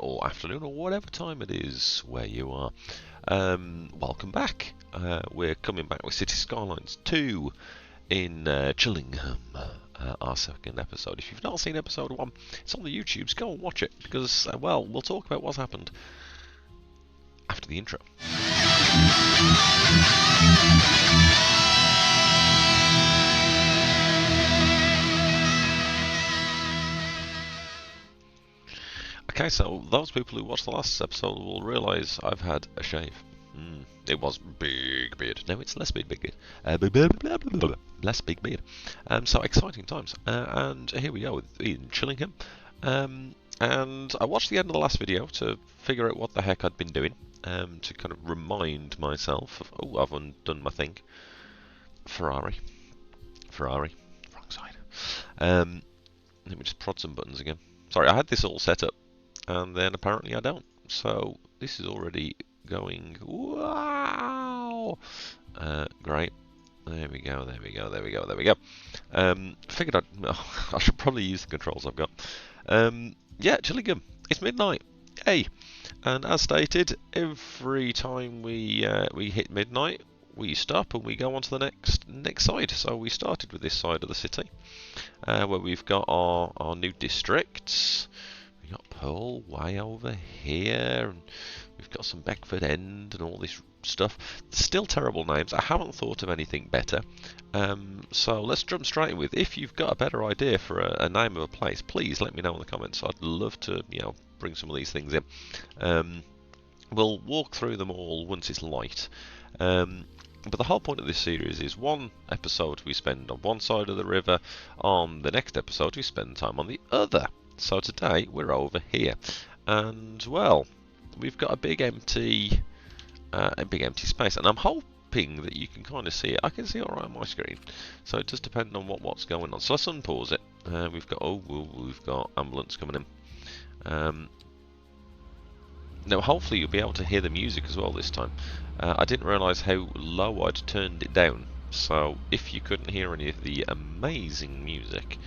or afternoon, or whatever time it is where you are. Welcome back. We're coming back with City Skylines 2 in Chillingham, our second episode. If you've not seen episode 1, it's on the YouTubes. Go and watch it, because, well, we'll talk about what's happened after the intro. Okay, so those people who watched the last episode will realise I've had a shave. It was big beard. Now it's less big beard. Less big beard. So exciting times. And here we go in Chillingham. And I watched the end of the last video to figure out what the heck I'd been doing. To kind of remind myself of, oh, I've undone my thing. Ferrari. Wrong side. Let me just prod some buttons again. Sorry, I had this all set up, and then apparently I don't. So this is already going. Wow! Great. There we go. Figured I should probably use the controls I've got. Yeah, Chillingham. It's midnight. Hey, and as stated, every time we hit midnight, we stop and we go on to the next side. So we started with this side of the city, where we've got our new districts. We've got Pearl way over here, and we've got some Beckford End and all this stuff. Still terrible names. I haven't thought of anything better. So let's jump straight in with, if you've got a better idea for a name of a place, please let me know in the comments. I'd love to, bring some of these things in. We'll walk through them all once it's light. But the whole point of this series is one episode we spend on one side of the river, on the next episode we spend time on the other. So today we're over here, and well, we've got a big empty space, and I'm hoping that you can kind of see it. I can see it all right on my screen, so it does depend on what's going on. So let's unpause it. We've got ambulance coming in. Now, hopefully you'll be able to hear the music as well this time. I didn't realise how low I'd turned it down, so if you couldn't hear any of the amazing music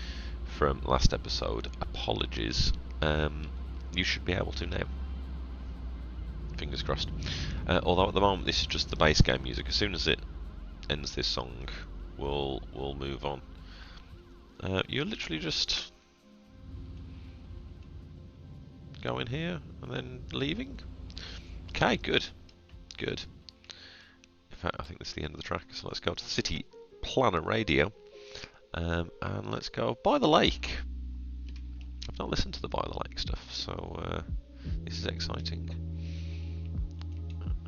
from last episode, apologies. You should be able to now. Fingers crossed. Although at the moment this is just the base game music. As soon as it ends this song, we'll move on. You're literally just going here and then leaving. Okay, good. In fact, I think this is the end of the track, so let's go to the City Planner Radio, and let's go by the lake. I've not listened to the by the lake stuff, so this is exciting.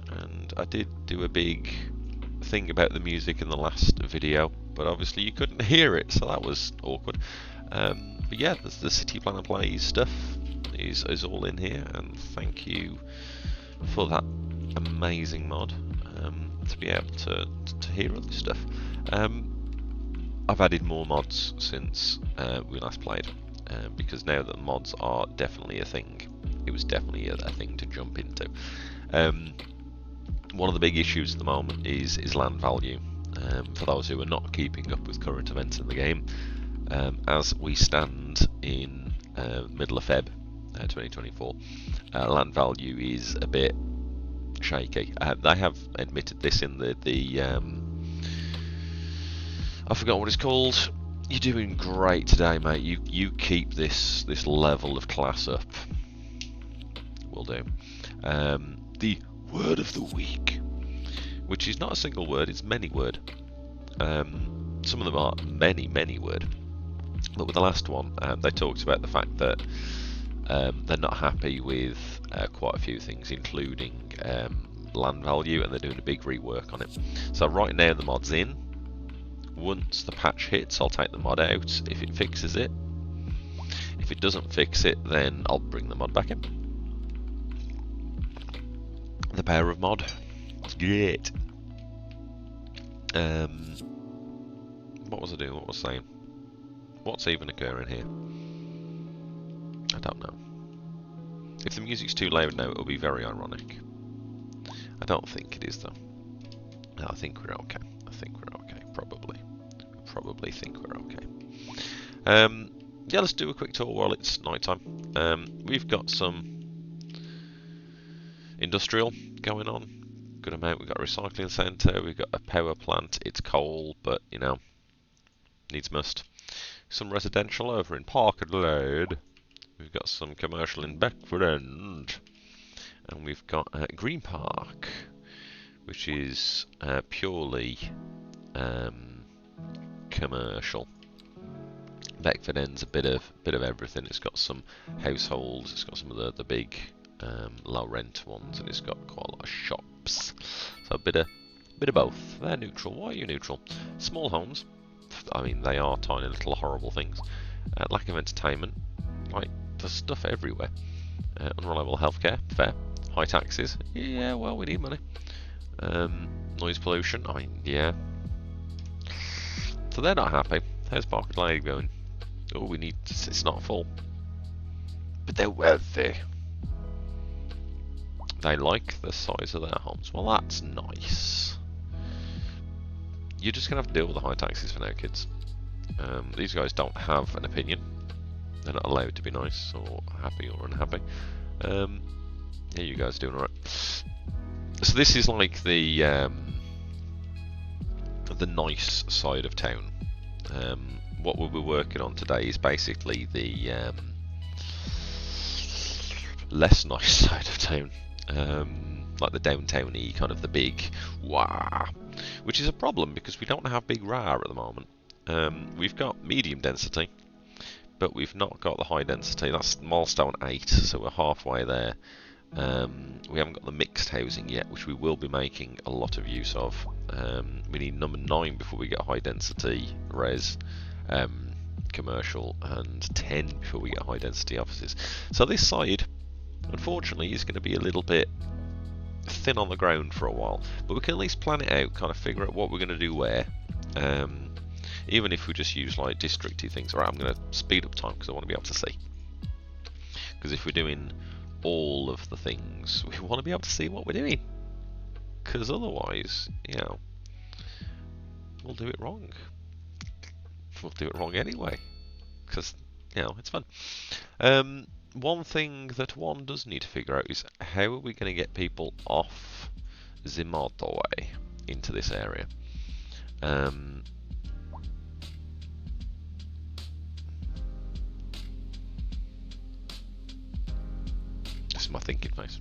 And I did do a big thing about the music in the last video, but obviously you couldn't hear it, so that was awkward. But yeah, the City Planner Plays stuff is all in here, and thank you for that amazing mod, to be able to hear all this stuff. I've added more mods since we last played, because now that mods are definitely a thing. It was definitely a thing to jump into. One of the big issues at the moment is land value. For those who are not keeping up with current events in the game, as we stand in middle of Feb 2024, land value is a bit shaky. They have admitted this in the I forgot what it's called. You're doing great today, mate. You keep this level of class up. Will do. The word of the week, which is not a single word, it's many word. Some of them are many word. But with the last one, they talked about the fact that they're not happy with quite a few things, including land value, and they're doing a big rework on it. So right now the mod's in. Once the patch hits, I'll take the mod out if it fixes it. If it doesn't fix it, then I'll bring the mod back in. The power of mod. It's great. What was I doing? What was I saying? What's even occurring here? I don't know. If the music's too loud now, it'll be very ironic. I don't think it is, though. No, I think we're okay. Probably think we're okay. Yeah, let's do a quick tour while it's night time. We've got some industrial going on. Good amount. We've got a recycling centre. We've got a power plant. It's coal, but you know, needs must. Some residential over in Park Road. We've got some commercial in Beckford End, and we've got Green Park, which is purely commercial. Beckford End's a bit of everything. It's got some households. It's got some of the big low rent ones, and it's got quite a lot of shops. So a bit of both. They're neutral. Why are you neutral? Small homes. I mean, they are tiny little horrible things. Lack of entertainment. Like, there's stuff everywhere. Unreliable healthcare. Fair. High taxes. Yeah, well, we need money. Noise pollution. I mean, yeah. So they're not happy. How's Park Lane going? Oh, we need. It's not full. But they're wealthy. They like the size of their homes. Well, that's nice. You're just going to have to deal with the high taxes for now, kids. These guys don't have an opinion. They're not allowed to be nice or happy or unhappy. Yeah, you guys are doing alright. So this is like the nice side of town. What we'll be working on today is basically the less nice side of town. Like the downtown-y, kind of the big wah, which is a problem because we don't have big rah at the moment. We've got medium density, but we've not got the high density. That's milestone 8, so we're halfway there. We haven't got the mixed housing yet, which we will be making a lot of use of. We need number 9 before we get high density res, commercial, and 10 before we get high density offices. So this side, unfortunately, is going to be a little bit thin on the ground for a while, but we can at least plan it out, kind of figure out what we're going to do where. Even if we just use like districty things. Alright, I'm going to speed up time because I want to be able to see. Because if we're doing all of the things, we want to be able to see what we're doing. Because otherwise, you know, we'll do it wrong. We'll do it wrong anyway. Because, you know, it's fun. One thing that one does need to figure out is how are we going to get people off the motorway into this area. This is my thinking face.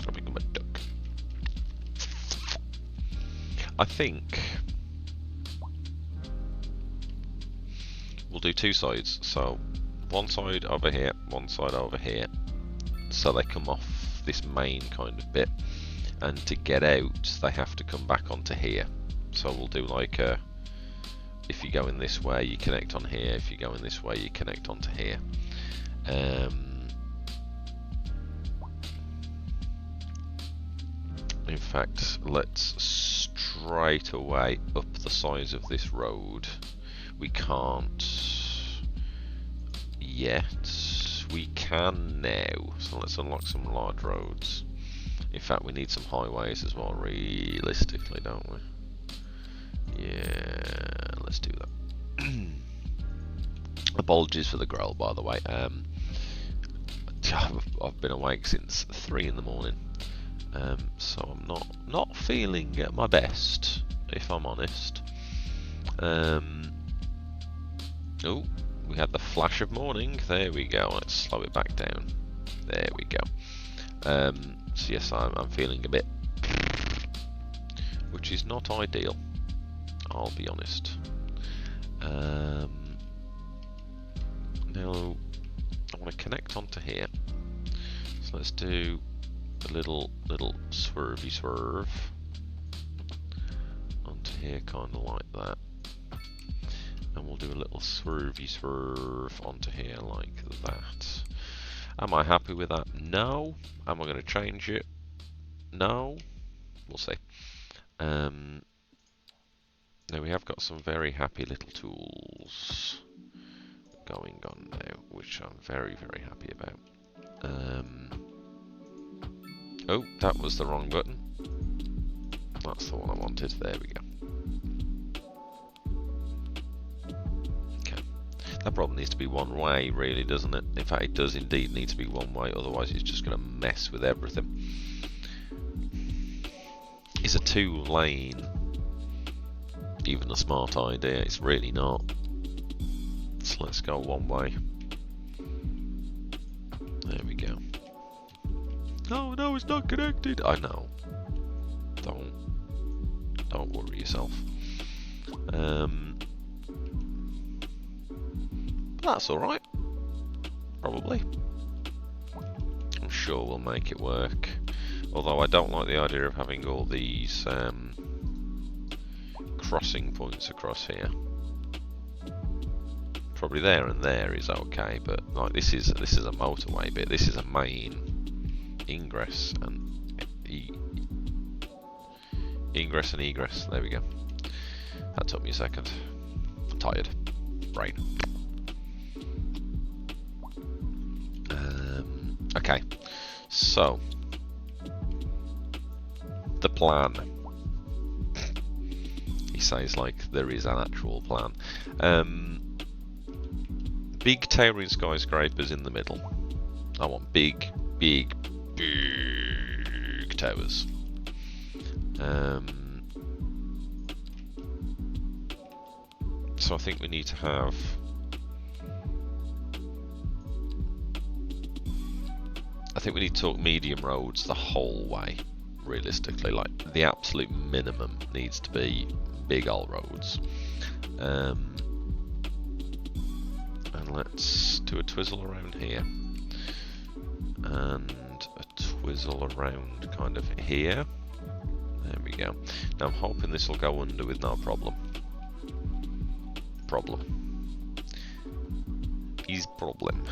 I'll become a duck. I think we'll do 2 sides. So one side over here, one side over here, so they come off this main kind of bit, and to get out they have to come back onto here. So we'll do like a, if you go in this way you connect on here, if you go in this way you connect onto here. In fact, let's straight away up the size of this road. We can't yet. We can now. So let's unlock some large roads. In fact, we need some highways as well, realistically, don't we? Yeah, let's do that. Apologies for the growl, by the way. I've been awake since 3 in the morning. So I'm not feeling at my best, if I'm honest. Oh, we had the flash of morning. There we go. Let's slow it back down. There we go. So yes, I'm feeling a bit, which is not ideal, I'll be honest. Now I want to connect onto here. So let's do a little swervy swerve onto here, kind of like that, and we'll do a little swervy swerve onto here like that. Am I happy with that? No. Am I going to change it? No. We'll see. Now we have got some very happy little tools going on now, which I'm very happy about. Oh, that was the wrong button. That's the one I wanted. There we go. Okay. That problem needs to be one way, really, doesn't it? In fact, it does indeed need to be one way, otherwise it's just going to mess with everything. Is a 2-lane even a smart idea? It's really not. So let's go one way. There we go. Oh no, it's not connected. I know. Don't worry yourself. That's all right. Probably. I'm sure we'll make it work. Although I don't like the idea of having all these crossing points across here. Probably there and there is okay, but like this is a motorway bit. This is a main ingress and ingress and egress. There we go. That took me a second. I'm tired. Brain. Okay. So the plan. He says like there is an actual plan. Big towering skyscrapers in the middle. I want big towers. So I think we need to have to talk medium roads the whole way, realistically. Like the absolute minimum needs to be big old roads. And let's do a twizzle around here. And a twizzle around kind of here. There we go. Now I'm hoping this will go under with no problem. Is problem.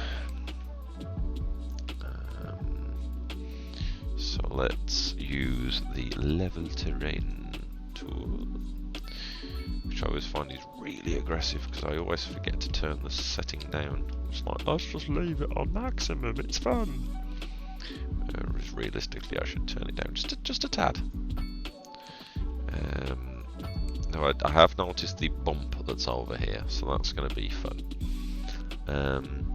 So let's use the level terrain tool, which I always find is really aggressive because I always forget to turn the setting down. It's like, let's just leave it on maximum, it's fun. Whereas realistically I should turn it down just a tad. Now I have noticed the bump that's over here, so that's going to be fun. And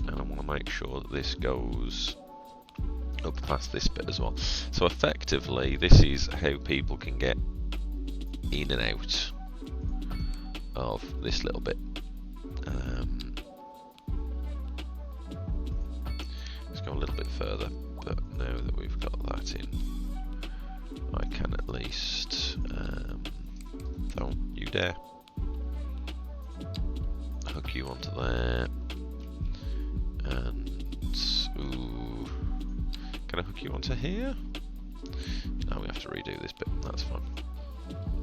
I want to make sure that this goes up past this bit as well. So effectively this is how people can get in and out of this little bit. Let's go a little bit further, but now that we've got that in, I can at least don't you dare hook you onto there, and ooh, can I hook you onto here? No, we have to redo this bit. That's fine.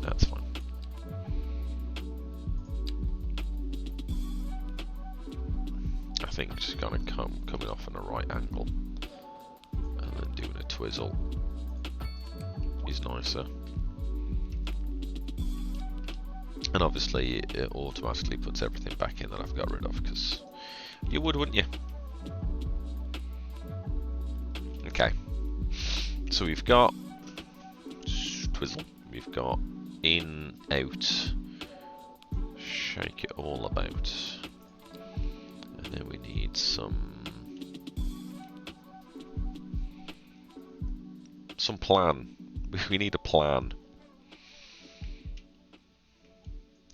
That's fine. I think just kind of coming off on a right angle and then doing a twizzle is nicer. And obviously it automatically puts everything back in that I've got rid of, because you would, wouldn't you? Okay, so we've got twizzle, we've got in, out, shake it all about, and then we need some plan. We need a plan.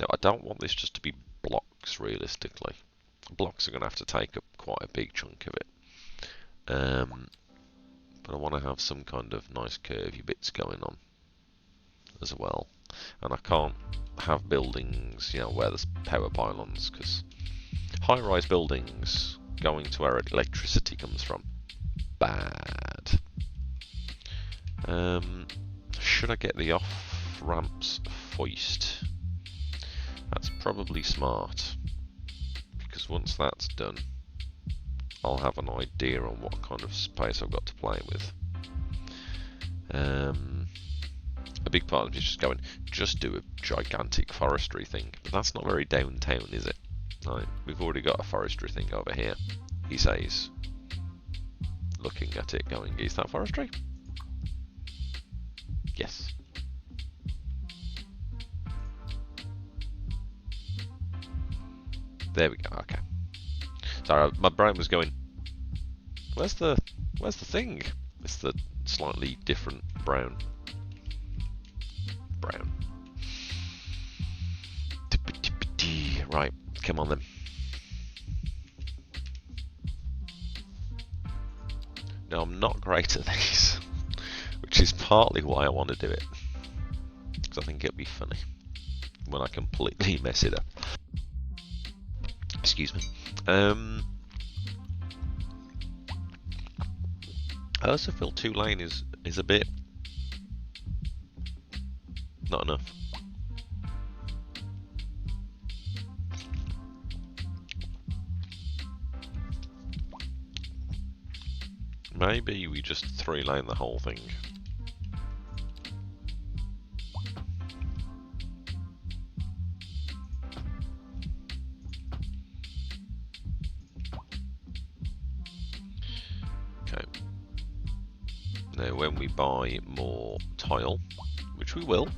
Now I don't want this just to be blocks, realistically. Blocks are going to have to take up quite a big chunk of it. But I want to have some kind of nice curvy bits going on as well. And I can't have buildings, you know, where there's power pylons, because high-rise buildings going to where electricity comes from. Bad. Should I get the off-ramps foist? That's probably smart, because once that's done, I'll have an idea on what kind of space I've got to play with. A big part of me is just going, just do a gigantic forestry thing, but that's not very downtown, is it? Right, we've already got a forestry thing over here, he says, looking at it going, is that forestry? Yes. There we go. Okay. Sorry, my brain was going. Where's the thing? It's the slightly different brown. Right, come on then. Now I'm not great at these, which is partly why I want to do it, because I think it'll be funny when I completely mess it up. Excuse me. I also feel 2-lane is a bit not enough. Maybe we just 3-lane the whole thing. Okay. Now when we buy more tile, which we will,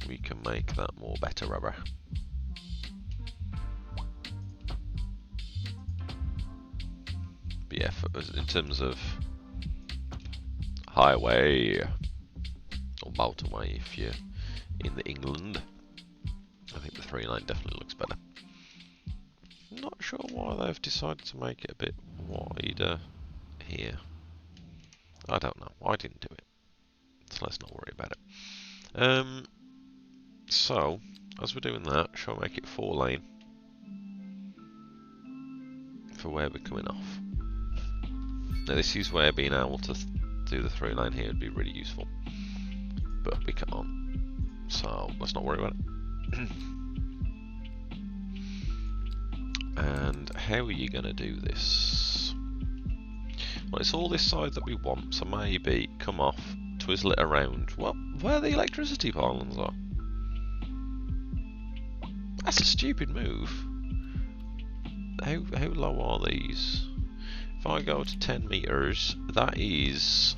we can make that more better rubber. But yeah, in terms of highway or motorway, if you're in the England, I think the 3-lane definitely looks better. I'm not sure why they've decided to make it a bit wider here. I don't know. I didn't do it, so let's not worry about it. So as we're doing that, shall I make it 4-lane for where we're coming off? Now this is where being able to do the 3-lane here would be really useful, but we can't, so let's not worry about it. And how are you going to do this? Well, it's all this side that we want, so maybe come off, twizzle it around. Well, where the electricity pylons are. That's a stupid move. How low are these? If I go to 10 meters, that is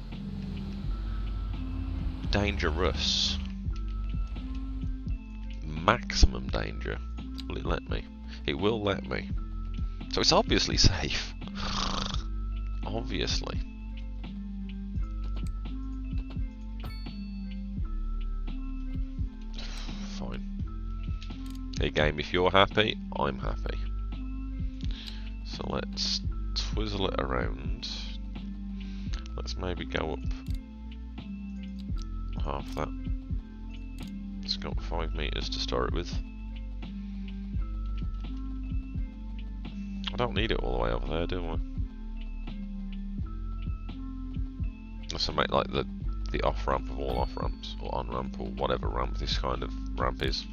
dangerous. Maximum danger. Will it let me? It will let me. So it's obviously safe. Obviously. Fine. Hey game, if you're happy, I'm happy. So let's twizzle it around. Let's maybe go up half that. It's got 5 meters to start it with. I don't need it all the way over there, do I? Let's make like the off ramp of all off ramps, or on ramp, or whatever ramp this kind of ramp is.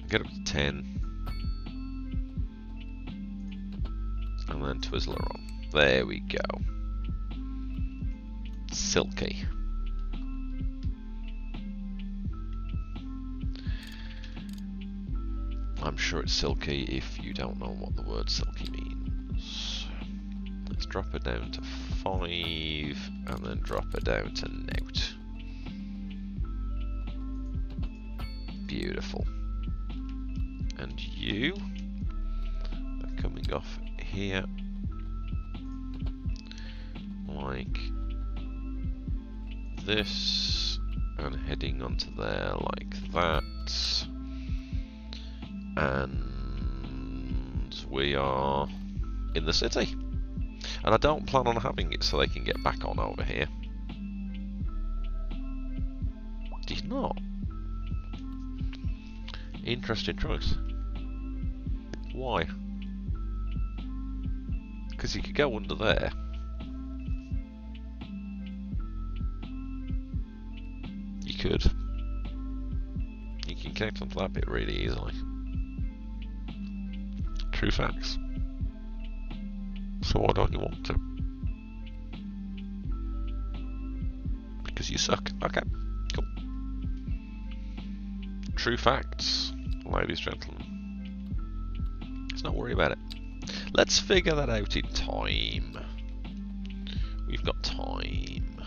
Get up to 10. And then twizzle her on. There we go. Silky. I'm sure it's silky if you don't know what the word silky means. Let's drop her down to 5 and then drop her down to 0. Beautiful. And you are coming off here like this and heading onto there like that, and we are in the city, and I don't plan on having it so they can get back on over here. Did not. Interesting choice. Why? Because you could go under there. You could. You can connect onto that bit really easily. True facts. So why don't you want to? Because you suck. Okay, cool. True facts, ladies and gentlemen. Let's not worry about it. Let's figure that out in time. We've got time.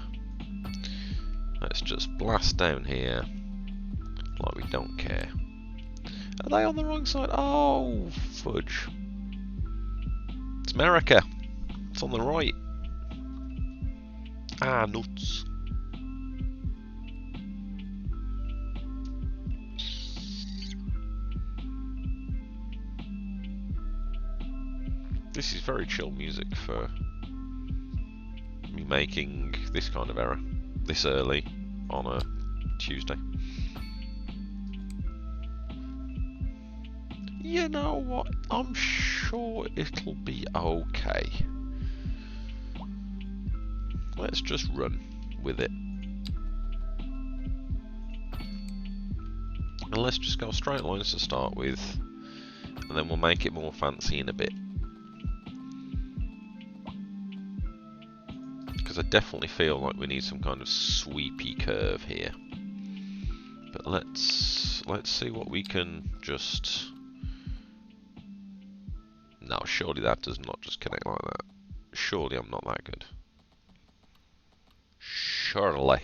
Let's just blast down here like we don't care. Are they on the wrong side? Oh, fudge. It's America. It's on the right. Ah, nuts. This is very chill music for me making this kind of error this early on a Tuesday. You know what? I'm sure it'll be okay. Let's just run with it. And let's just go straight lines to start with, and then we'll make it more fancy in a bit. Because I definitely feel like we need some kind of sweepy curve here. But let's see what we can just... No, surely that does not just connect like that. Surely I'm not that good. Surely.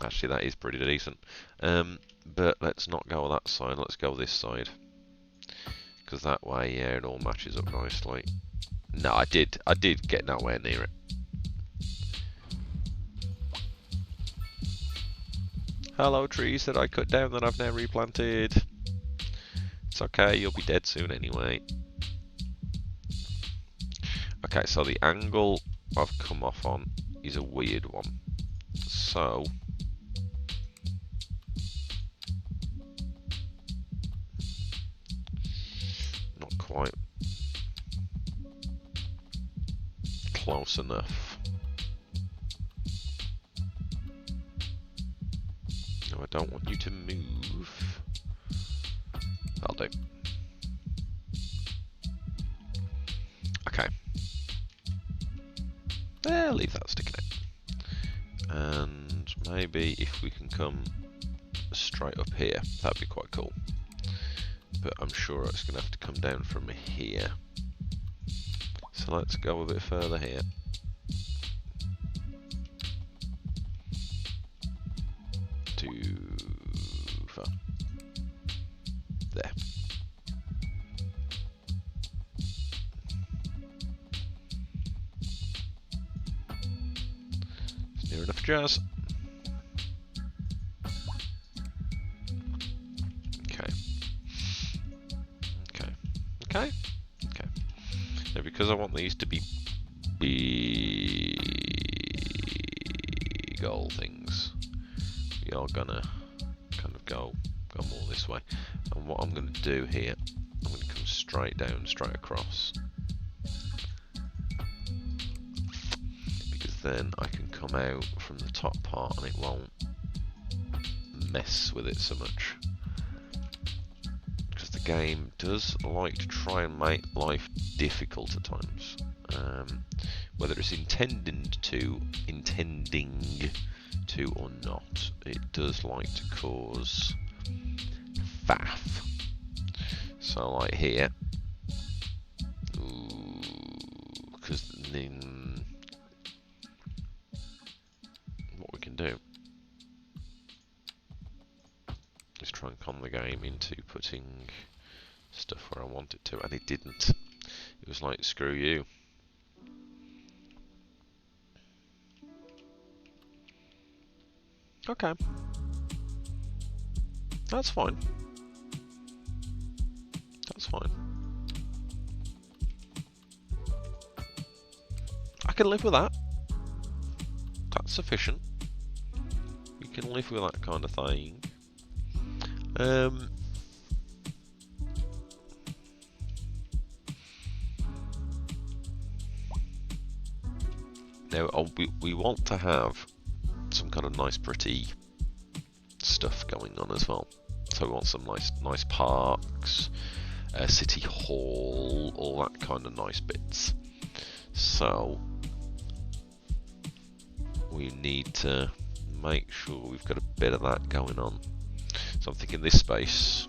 Actually, that is pretty decent. But let's not go on that side. Let's go this side. Because that way, yeah, it all matches up nicely. No, I did get nowhere near it. Hello, trees that I cut down that I've now replanted. It's okay, you'll be dead soon anyway. Okay, so the angle I've come off on is a weird one. So... not quite close enough. No, I don't want you to move. That'll do. Okay. Leave that sticking out. And maybe if we can come straight up here, that'd be quite cool. But I'm sure it's going to have to come down from here. So let's go a bit further here. Too far. There. It's near enough jazz. Okay. Now, because I want these to be big old things, we are gonna kind of go more this way. And what I'm gonna do here, I'm gonna come straight down, straight across, because then I can come out from the top part and it won't mess with it so much. The game does like to try and make life difficult at times, whether it's intending to or not. It does like to cause faff. So like here, because then what we can do is try and con the game into putting stuff where I want it to, and it didn't. It was like, screw you. Okay. That's fine. That's fine. I can live with that. That's sufficient. We can live with that kind of thing. Now, we want to have some kind of nice, pretty stuff going on as well. So we want some nice parks, city hall, all that kind of nice bits. So we need to make sure we've got a bit of that going on. So I'm thinking this space,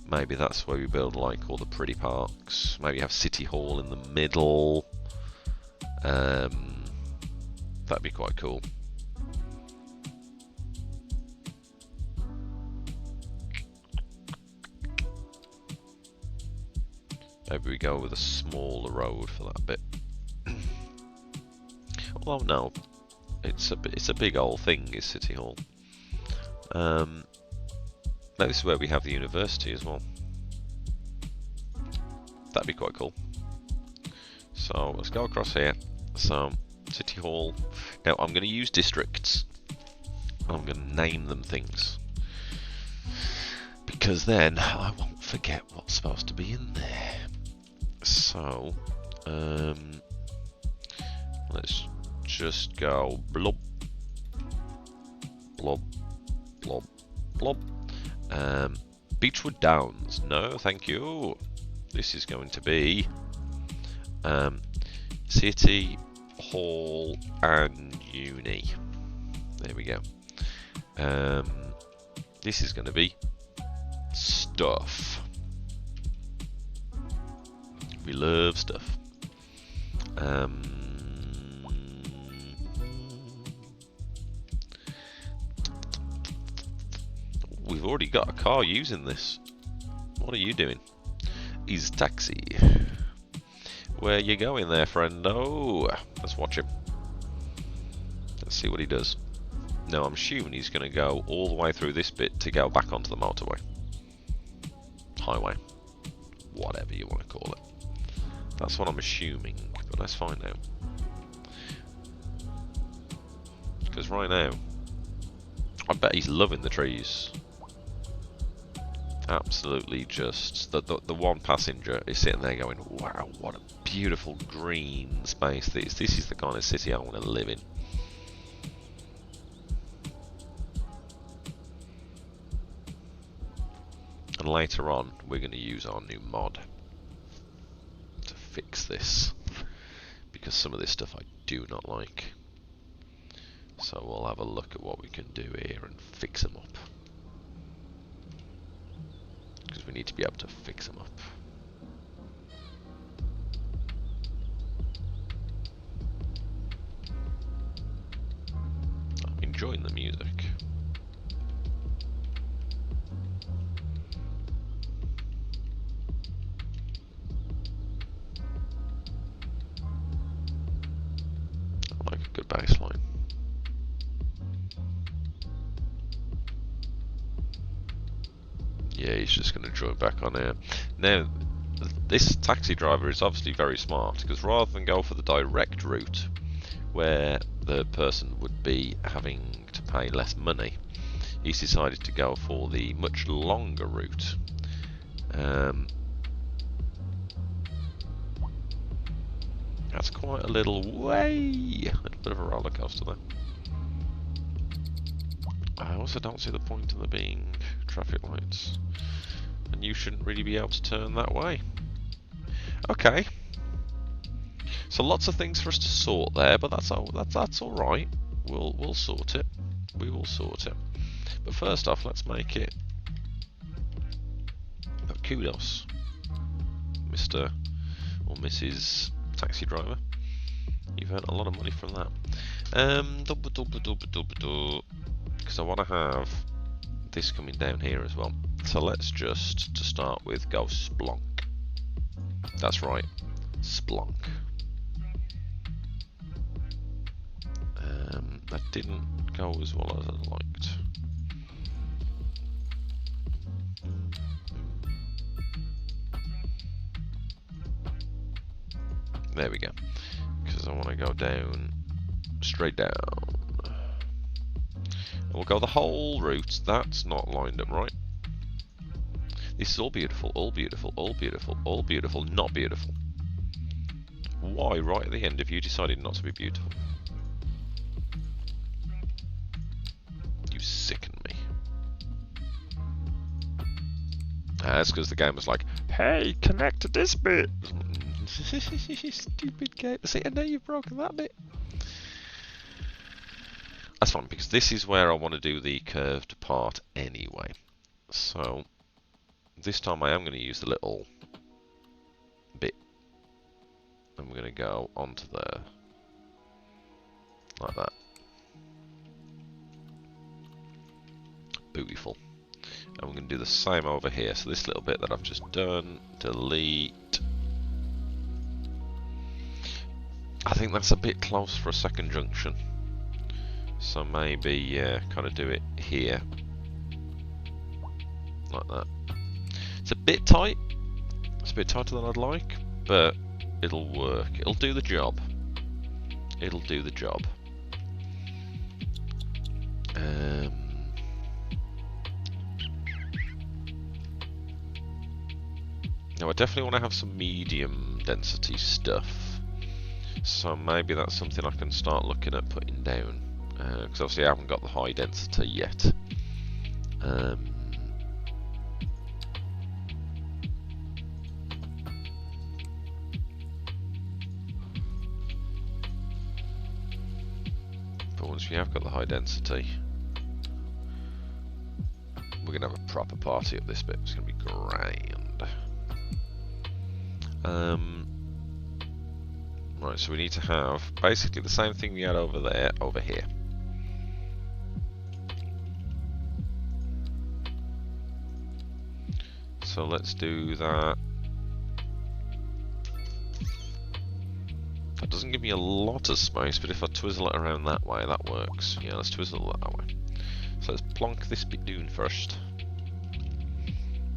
maybe that's where we build like all the pretty parks. Maybe have city hall in the middle. That'd be quite cool. Maybe we go with a smaller road for that bit. Although no, it's a big old thing, is City Hall. This is where we have the university as well. That'd be quite cool. So let's go across here. So City Hall. Now I'm going to use districts. I'm going to name them things, because then I won't forget what's supposed to be in there. So let's just go blob, blob, blob, blob. Beechwood Downs. No, thank you. This is going to be City Hall and Uni. There we go. This is going to be stuff. We love stuff. We've already got a car using this. What are you doing? He's taxi. Where you going there, friendo? Let's watch him. Let's see what he does. Now, I'm assuming he's going to go all the way through this bit to go back onto the motorway. Highway. Whatever you want to call it. That's what I'm assuming, but let's find out. Because right now, I bet he's loving the trees. Absolutely just... The one passenger is sitting there going, wow, what a beautiful green space this. This is the kind of city I want to live in. And later on, we're going to use our new mod to fix this, because some of this stuff I do not like. So we'll have a look at what we can do here and fix them up, because we need to be able to fix them up. I'm enjoying the music. I like a good bass line. Yeah, he's just going to join back on here. Now, this taxi driver is obviously very smart, because rather than go for the direct route, where the person would be having to pay less money, he's decided to go for the much longer route. That's quite a little way. A little bit of a roller coaster there. I also don't see the point in there being traffic lights, and you shouldn't really be able to turn that way. Okay. So lots of things for us to sort there, but that's all right. We'll sort it. We will sort it. But first off, let's make it. But kudos, Mr. or Mrs. Taxi driver. You've earned a lot of money from that. Because I want to have this coming down here as well. So let's just, to start with, go Splonk. That's right, Splonk. That didn't go as well as I liked. There we go. Because I want to go down, straight down. And we'll go the whole route. That's not lined up right. This is all beautiful, all beautiful, all beautiful, all beautiful, not beautiful. Why, right at the end, have you decided not to be beautiful? You sicken me. That's because the game was like, hey, connect to this bit. Stupid game. See, I know you've broken that bit. That's fine, because this is where I want to do the curved part anyway. So, this time I am going to use the little bit. I'm going to go onto there. Like that. Beautiful. And we're going to do the same over here. So this little bit that I've just done, delete, I think that's a bit close for a second junction. So maybe kind of do it here. Like that. It's a bit tight. It's a bit tighter than I'd like, but it'll work. It'll do the job. It'll do the job. Now I definitely want to have some medium density stuff. So maybe that's something I can start looking at putting down. Because obviously I haven't got the high density yet. But once we have got the high density, we're going to have a proper party up this bit. It's going to be grand. Right, so we need to have basically the same thing we had over there, over here. So let's do that. That doesn't give me a lot of space, but if I twizzle it around that way, that works. Yeah, let's twizzle it that way. So let's plonk this bit down first.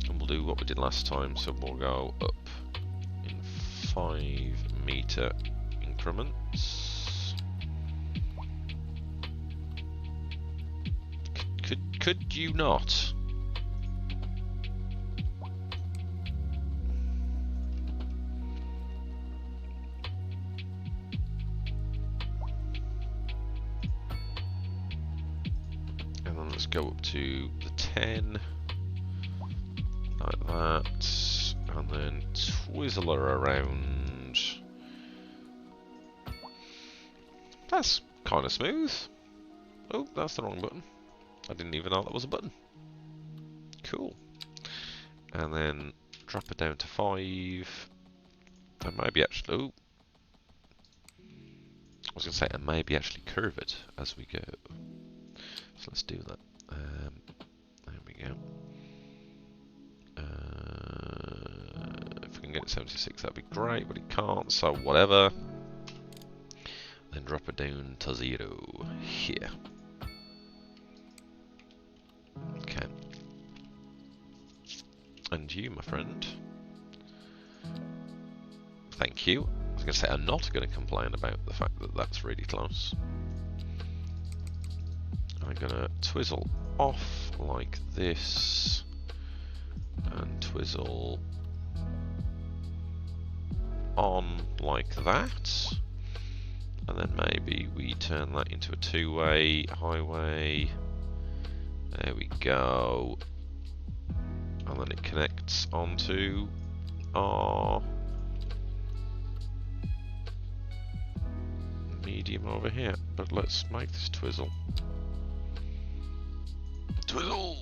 And we'll do what we did last time, so we'll go up in 5-meter increments. Could you not? And then let's go up to the 10, like that, and then twizzle her around. That's kind of smooth. Oh, that's the wrong button. I didn't even know that was a button. Cool. And then drop it down to 5. And maybe actually, oh, I was going to say, and maybe actually curve it as we go. So let's do that. There we go. If we can get it 76, that'd be great, but it can't, so whatever. Then drop it down to 0 here. Okay. And you, my friend. Thank you. I was going to say, I'm not going to complain about the fact that that's really close. I'm going to twizzle off like this. And twizzle on like that. And then maybe we turn that into a 2-way highway. There we go. And then it connects onto our medium over here. But let's make this twizzle. Twizzle!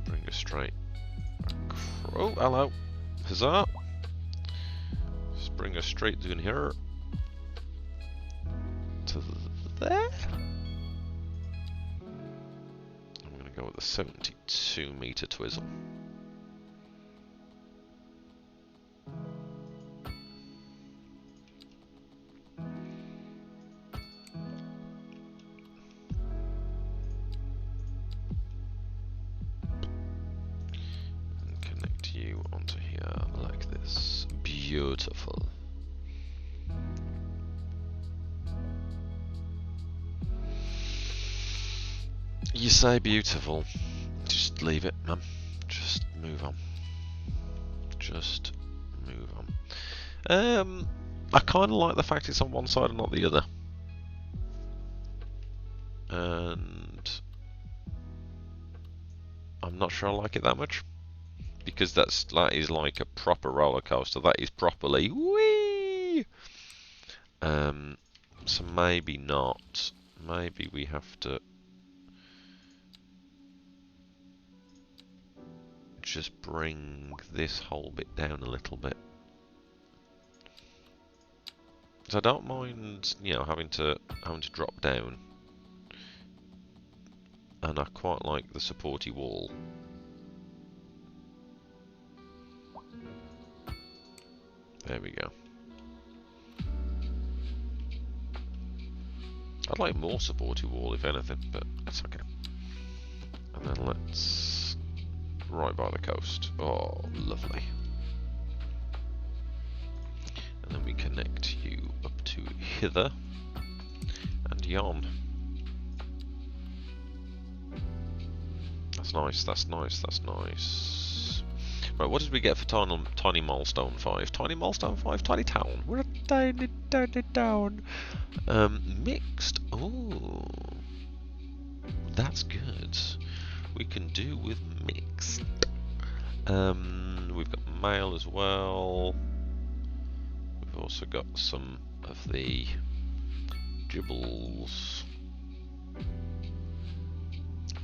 Bring us straight. Oh, hello. Huzzah! Just bring us straight down here. To there. I'm going to go with a 72-meter twizzle. And connect you onto here like this. Beautiful. You say beautiful, just leave it, man. Just move on. Just move on. I kind of like the fact it's on one side and not the other. And I'm not sure I like it that much. Because that is like a proper roller coaster. That is properly whee! So maybe not. Maybe we have to just bring this whole bit down a little bit. So I don't mind, you know, having to drop down, and I quite like the supporty wall. There we go. I'd like more supportive wall if anything, but that's okay. And then let's right by the coast. Oh, lovely. And then we connect you up to hither and yon. That's nice, that's nice, that's nice. Right, what did we get for Tiny Milestone 5? Tiny Milestone 5? Tiny Town. We're a tiny, tiny town. Mixed. Oh, that's good. We can do with mixed. We've got mail as well. We've also got some of the gibbles.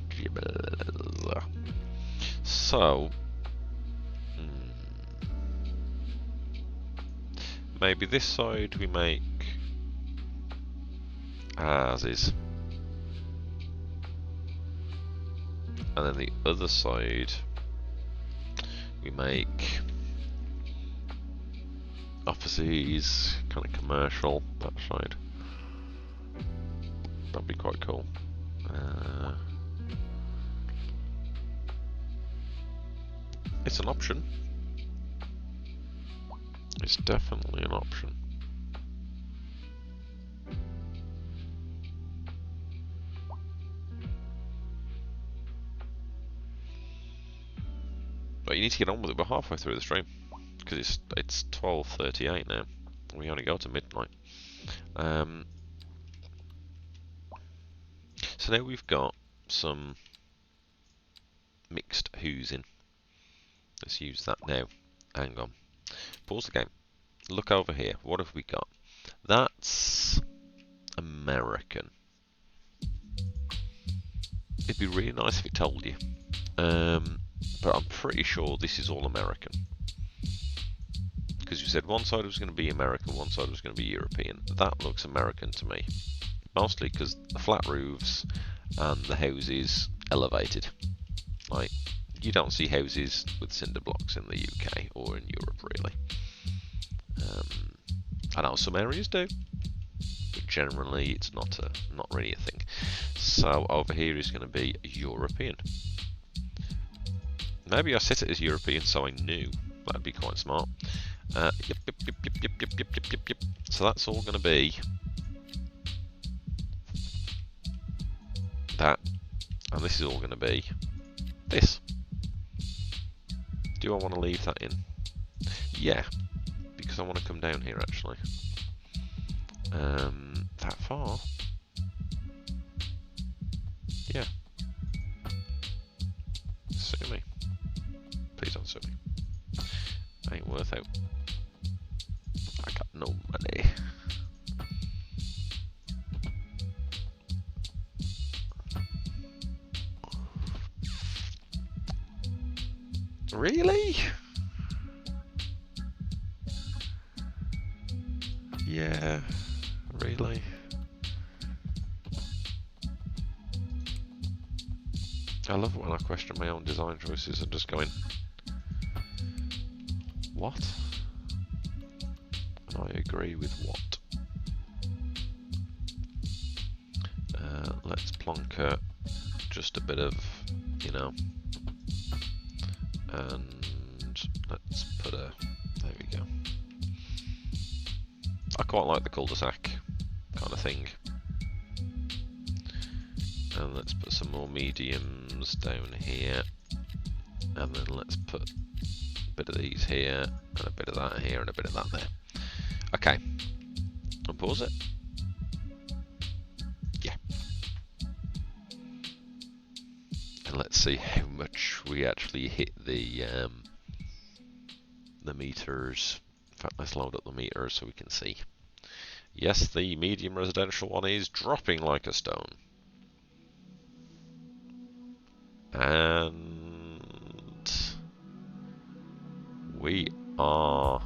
Gibbles. So, maybe this side we make as is. And then the other side we make offices, kind of commercial, that side. That'd be quite cool. It's an option. It's definitely an option. But you need to get on with it. We're halfway through the stream because it's 12:38 now. We only go to midnight. So now we've got some mixed housing. Let's use that now. Hang on. Pause the game. Look over here. What have we got? That's American. It'd be really nice if it told you. But I'm pretty sure this is all American. Because you said one side was going to be American, one side was going to be European. That looks American to me. Mostly because the flat roofs and the houses elevated. Like, you don't see houses with cinder blocks in the UK or in Europe, really. I know some areas do, but generally it's not really a thing. So over here is going to be European. Maybe I set it as European so I knew. That'd be quite smart. Yep. So that's all going to be that, and this is all going to be this. Do I want to leave that in? Yeah, because I want to come down here actually. That far? Yeah. Sue me. Please don't sue me. Ain't worth it. I got no money. Really? Yeah, really. I love it when I question my own design choices and just going, what? And I agree with what? Let's plonker just a bit of, you know, and let's put a, there we go. I quite like the cul-de-sac kind of thing. And let's put some more mediums down here. And then let's put a bit of these here, and a bit of that here, and a bit of that there. Okay. Unpause it. Yeah. And let's see how much we actually hit the meters. In fact, let's load up the meters so we can see. Yes, the medium residential one is dropping like a stone. And we are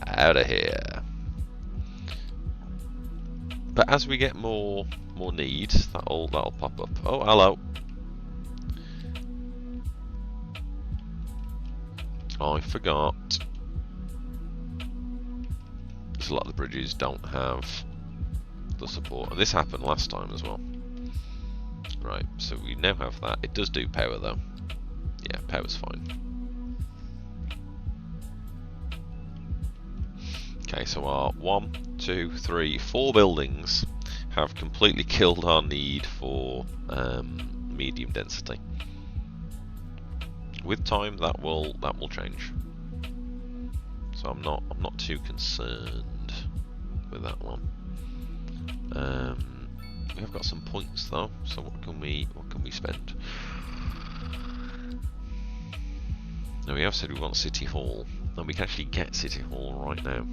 out of here. But as we get more needs, that'll pop up. Oh, hello. I forgot. So a lot of the bridges don't have the support. And this happened last time as well. Right, so we now have that. It does do power though. Yeah, power's fine. Okay, so our 1, 2, 3, 4 buildings have completely killed our need for medium density. With time, that will change. So I'm not too concerned with that one. We have got some points though. So what can we spend? Now we have said we want City Hall, and we can actually get City Hall right now.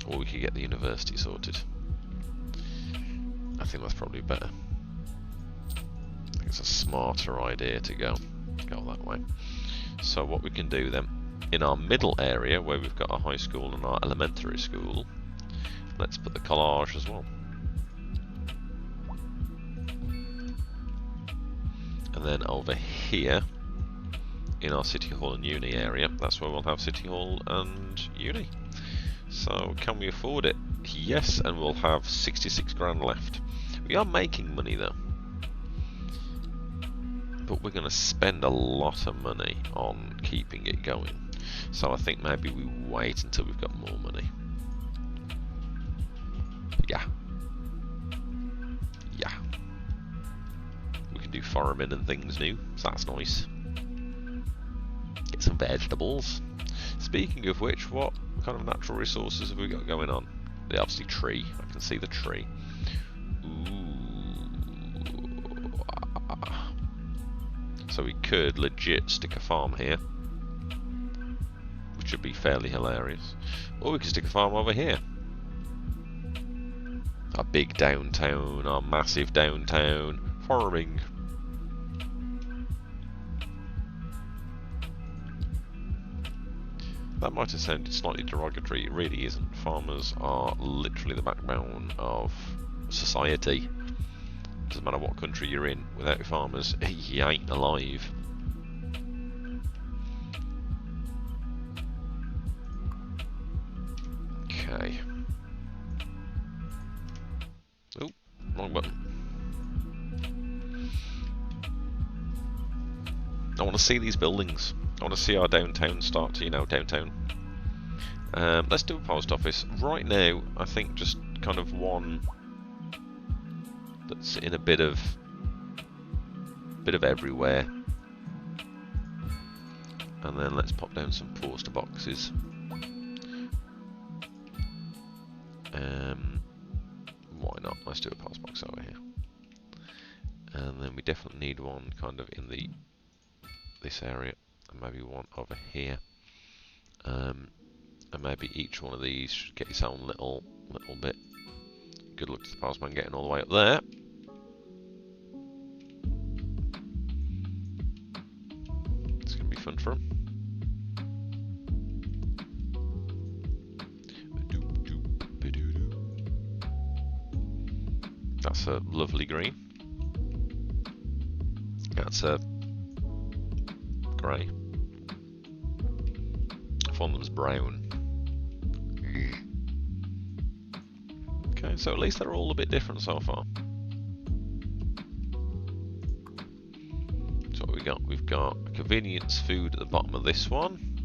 Or we could get the university sorted. I think that's probably better. I think it's a smarter idea to go that way. So what we can do then, in our middle area where we've got our high school and our elementary school, let's put the collage as well. And then over here, in our City Hall and Uni area, that's where we'll have City Hall and Uni. So can we afford it? Yes, and we'll have 66 grand left. We are making money though, but we're going to spend a lot of money on keeping it going. So I think maybe we wait until we've got more money. Yeah. We can do farming and things new, so that's nice. Get some vegetables. Speaking of which, what kind of natural resources have we got going on? The obviously tree. I can see the tree. Ooh. So we could legit stick a farm here, which would be fairly hilarious. Or we could stick a farm over here. Our big downtown, our massive downtown farming. That might have sounded slightly derogatory, it really isn't. Farmers are literally the backbone of society. Doesn't matter what country you're in, without farmers, you ain't alive. Okay. Oh, wrong button. I want to see these buildings. I want to see our downtown start to, downtown. Let's do a post office. Right now, I think just kind of one that's in a bit of everywhere. And then let's pop down some poster boxes. Why not? Let's do a post box over here. And then we definitely need one kind of in this area, and maybe one over here. And maybe each one of these should get its own little bit. Good luck to the postman getting all the way up there. It's going to be fun for him. That's a lovely green. That's a grey. One of them's brown. Okay, so at least they're all a bit different so far. So what we got? We've got convenience food at the bottom of this one.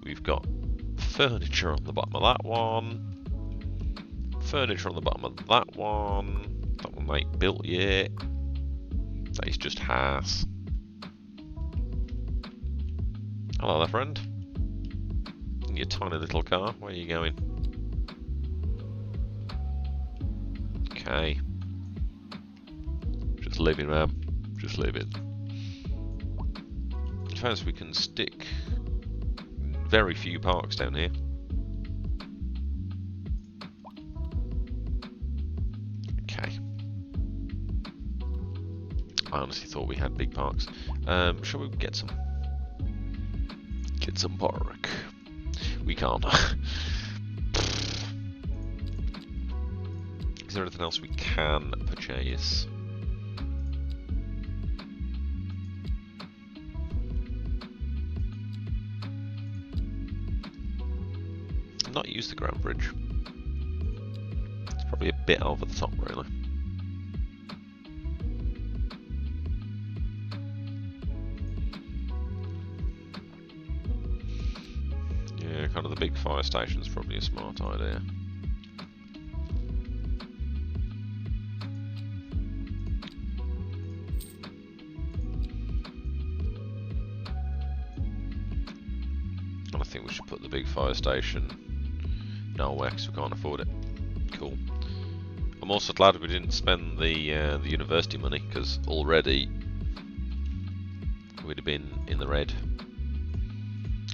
We've got furniture on the bottom of that one. Furniture on the bottom of that one. That one ain't built yet. That is just has. Hello there, friend. In your tiny little car, where are you going? Okay. Just living, man. Just living. First, we can stick very few parks down here. Okay. I honestly thought we had big parks. Shall we get some? Get some park. We can't. Is there anything else we can purchase? not used the ground bridge. It's probably a bit over the top, really. Yeah, kind of the big fire station's probably a smart idea. And I think we should put the big fire station nowhere because we can't afford it. Cool. I'm also glad we didn't spend the university money, because already we'd have been in the red.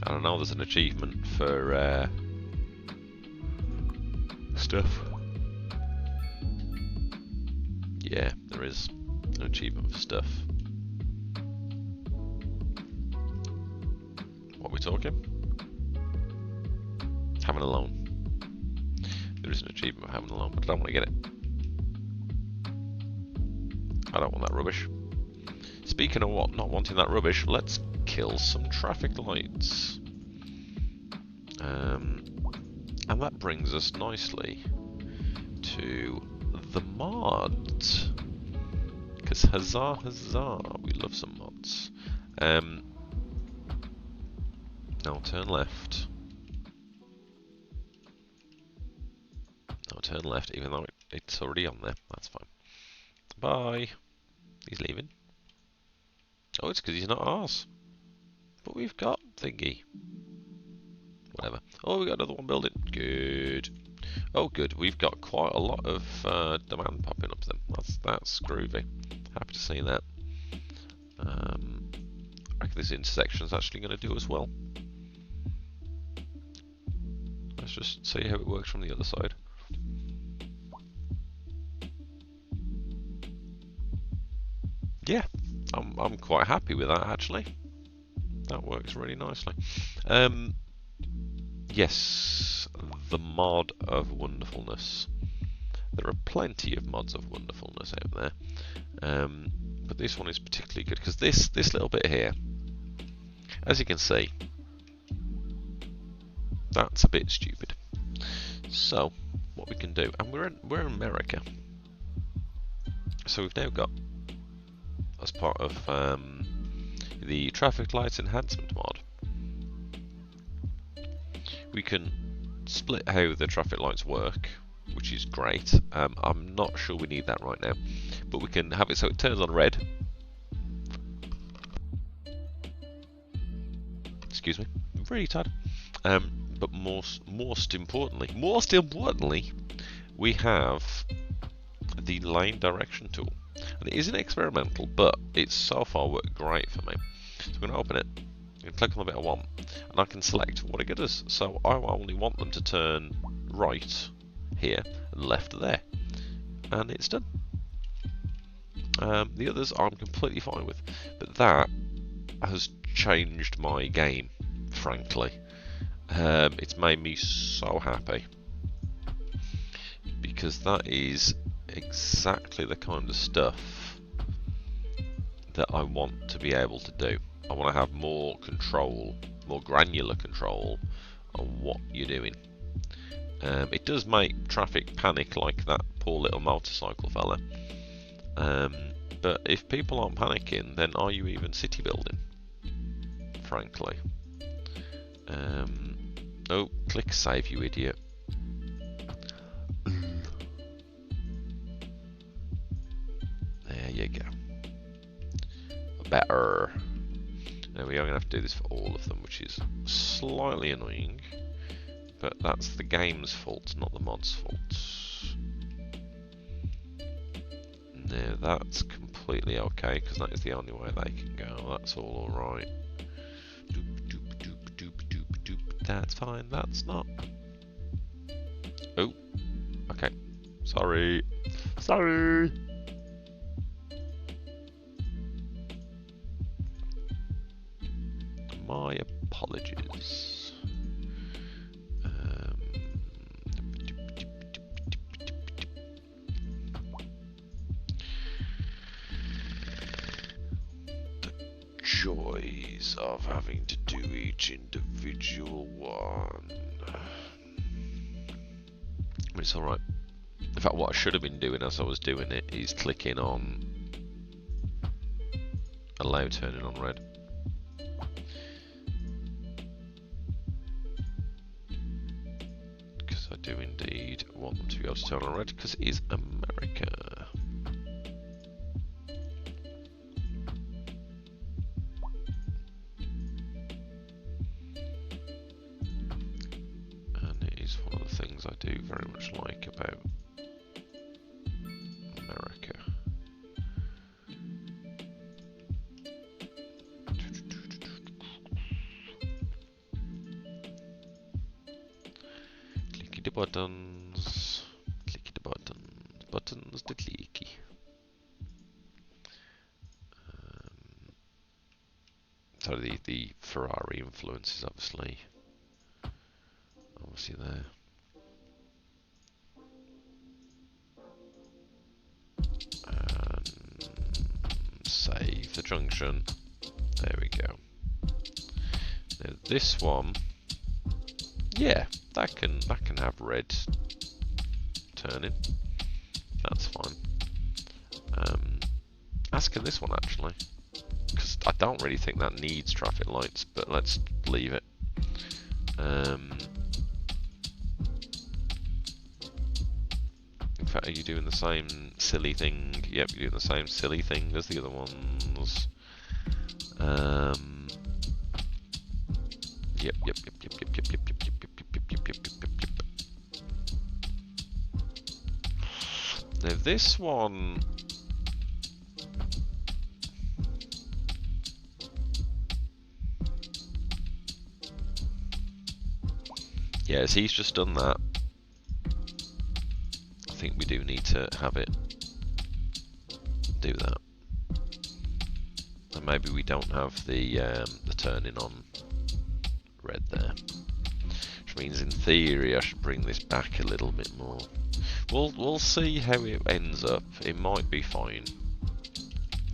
I don't know, there's an achievement for stuff. Yeah, there is an achievement for stuff. What are we talking? Having a loan. There is an achievement for having a loan, but I don't want to get it. I don't want that rubbish. Speaking of what, not wanting that rubbish, let's kill some traffic lights. And that brings us nicely to the mods. Because huzzah, huzzah, we love some mods. Now turn left. Now turn left, even though it's already on there. That's fine. Bye. He's leaving. Oh, it's because he's not ours. But we've got thingy. Whatever. Oh, we got another one building. Good. Oh, good. We've got quite a lot of demand popping up then. That's groovy. Happy to see that. I reckon this intersection's actually going to do as well. Let's just see how it works from the other side. Yeah, I'm quite happy with that actually. That works really nicely. Yes, the mod of wonderfulness. There are plenty of mods of wonderfulness out there, but this one is particularly good because this little bit here, as you can see, that's a bit stupid. So what we can do, and we're in America, so we've now got, as part of the traffic lights enhancement mod, we can split how the traffic lights work, which is great. I'm not sure we need that right now, but we can have it so it turns on red. Excuse me, I'm really tired. But most importantly, we have the lane direction tool, and it isn't experimental, but it's so far worked great for me. So I'm going to open it. I can click on the bit I want, and I can select what it does. So I only want them to turn right here and left there, and it's done. The others I'm completely fine with, but that has changed my game, frankly. It's made me so happy, because that is exactly the kind of stuff that I want to be able to do. I want to have more control, more granular control on what you're doing. It does make traffic panic, like that poor little motorcycle fella. But if people aren't panicking, then are you even city building? Frankly. Oh, click save, you idiot. There you go. Better. Now we are going to have to do this for all of them, which is slightly annoying, but that's the game's fault, not the mod's fault. Now that's completely okay, because that is the only way they can go. That's all alright. That's fine, that's not. Oh, okay. Sorry. Sorry! My apologies. The joys of having to do each individual one. It's alright. In fact, what I should have been doing as I was doing it is clicking on allow turning on red. Because I do indeed want them to be able to turn on red, because it is America. And it is one of the things I do very much like about America. Clicky the buttons, clicky the buttons, buttons the clicky. So the Ferrari influence is obviously there. And save the junction. There we go. Now this one, yeah, that can have red turning. That's fine. Asking this one actually, because I don't really think that needs traffic lights, but let's leave it. In fact, are you doing the same silly thing? Yep, you're doing the same silly thing as the other ones. Yep. Now this one, yes, he's just done that. I think we do need to have it do that, and maybe we don't have the turning on red there, which means in theory I should bring this back a little bit more. We'll see how it ends up. It might be fine.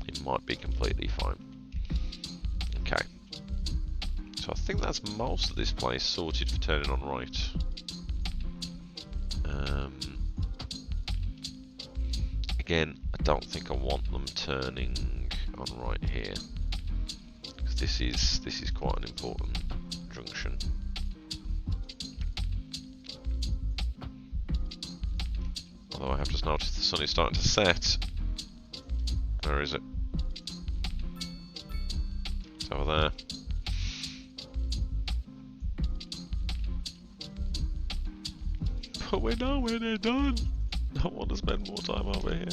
It might be completely fine. Okay. So I think that's most of this place sorted for turning on right. Again, I don't think I want them turning on right here, because this is quite an important junction. Although I have just noticed the sun is starting to set. Where is it? It's over there. But we know when they're done. I want to spend more time over here.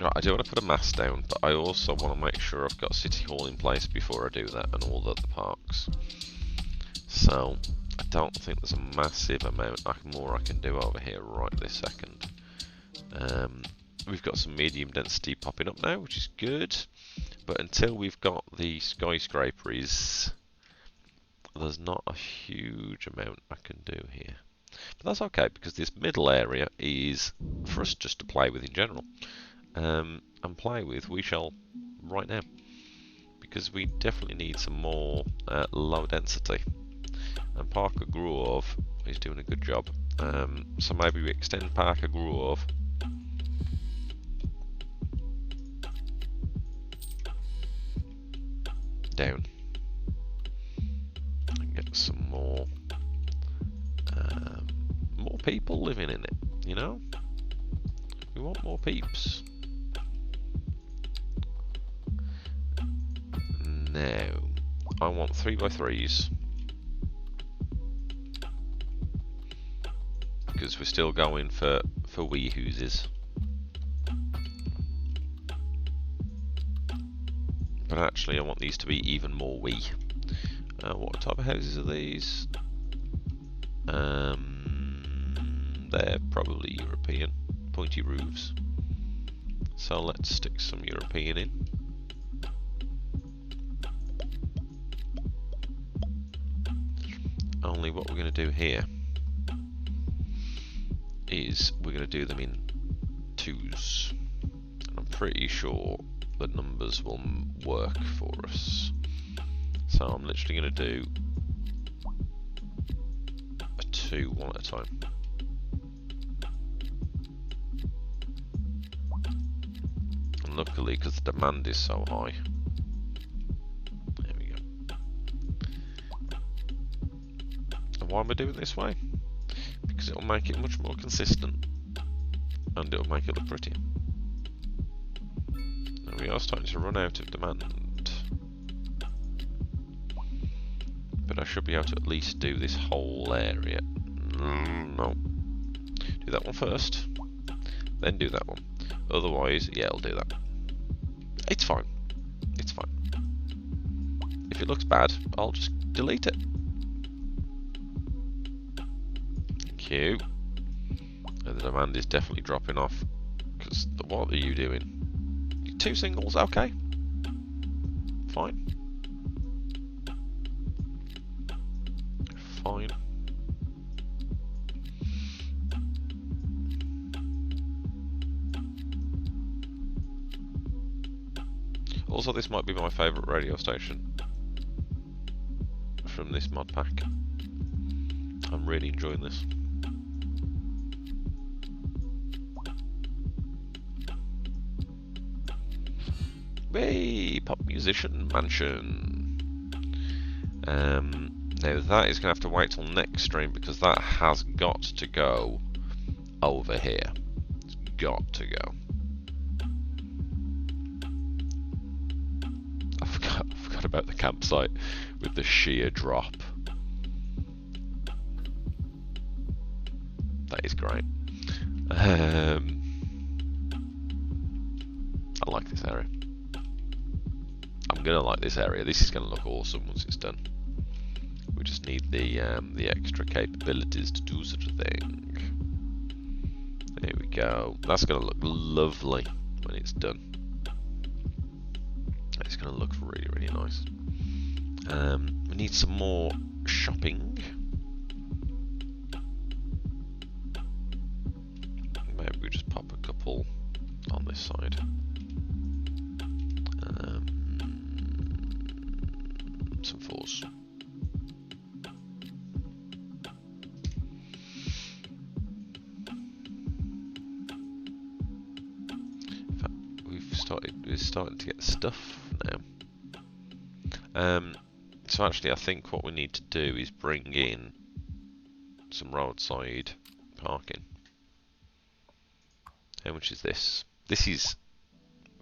Right, I do want to put a mast down, but I also want to make sure I've got City Hall in place before I do that, and all the other parks. So I don't think there's a massive amount more I can do over here right this second. We've got some medium density popping up now, which is good, but until we've got the skyscrapers, there's not a huge amount I can do here. But that's okay, because this middle area is for us just to play with in general. And play with we shall right now, because we definitely need some more low density. And Parker Grove is doing a good job. So maybe we extend Parker Grove down and get some more people living in it, you know? We want more peeps. Now, I want 3x3s, because we're still going for wee houses. But actually, I want these to be even more wee. What type of houses are these? They're probably European, pointy roofs. So let's stick some European in. Only what we're going to do here is we're going to do them in twos. And I'm pretty sure the numbers will work for us. So I'm literally going to do 2 one at a time. And luckily, because the demand is so high. There we go. And why am I doing it this way? Because it'll make it much more consistent. And it'll make it look prettier. And we are starting to run out of demand. But I should be able to at least do this whole area. No. Do that one first. Then do that one. Otherwise, yeah, I'll do that. It's fine. It's fine. If it looks bad, I'll just delete it. Thank you. And the demand is definitely dropping off. Because what are you doing? 2 singles, okay. Fine. Fine. Also, this might be my favourite radio station from this mod pack. I'm really enjoying this. Hey, pop musician mansion. Now that is going to have to wait till next stream because that has got to go over here. It's got to go. I forgot about the campsite with the sheer drop. That is great. I like this area. I'm gonna like this area. This is gonna look awesome once it's done. We just need the extra capabilities to do such a thing. There we go. That's gonna look lovely when it's done. It's gonna look really, really nice. We need some more shopping. Maybe we just pop a couple on this side. Some 4s. In fact, we're starting to get stuff now. So actually, I think what we need to do is bring in some roadside parking. How much is this? This is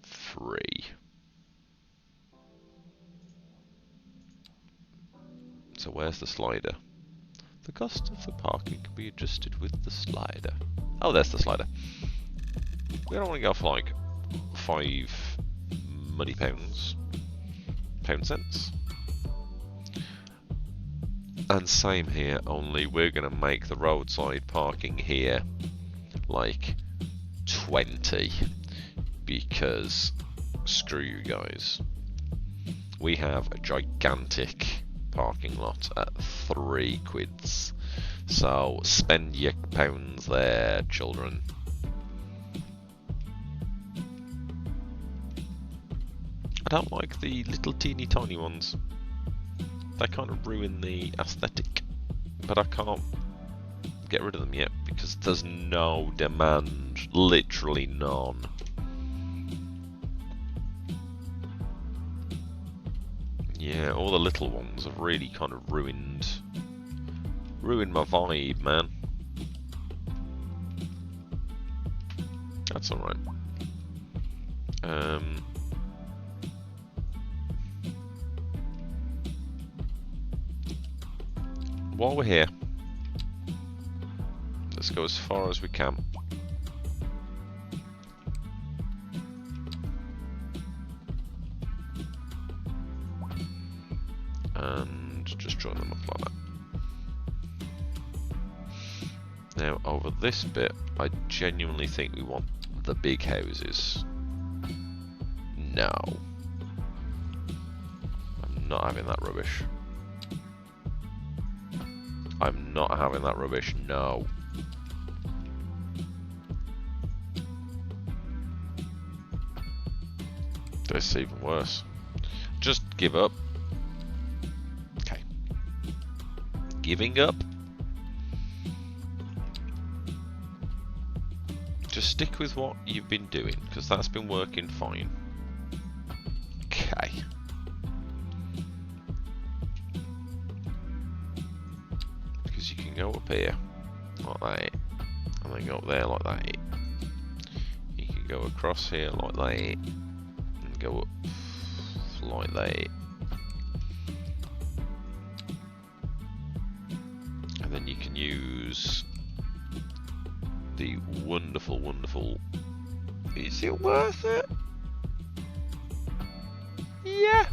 free. So where's the slider? The cost of the parking can be adjusted with the slider. Oh, there's the slider. We don't want to go for like 5 money pounds. Pound cents. And same here, only we're going to make the roadside parking here like 20. Because screw you guys. We have a gigantic parking lot at 3 quids. So spend your pounds there, children. I don't like the little teeny tiny ones. They kind of ruin the aesthetic, but I can't get rid of them yet because there's no demand, literally none. Yeah, all the little ones have really kind of ruined my vibe, man. That's alright. While we're here, let's go as far as we can. And just join them up like that. Now over this bit, I genuinely think we want the big houses. No. I'm not having that rubbish. I'm not having that rubbish, no. This is even worse. Just give up. Okay. Giving up? just stick with what you've been doing, because that's been working fine. Okay. Because you can go up here like that, and then go up there like that. You can go across here like that, and go up like that. And then you can use the wonderful, wonderful... Is it worth it? Yeah.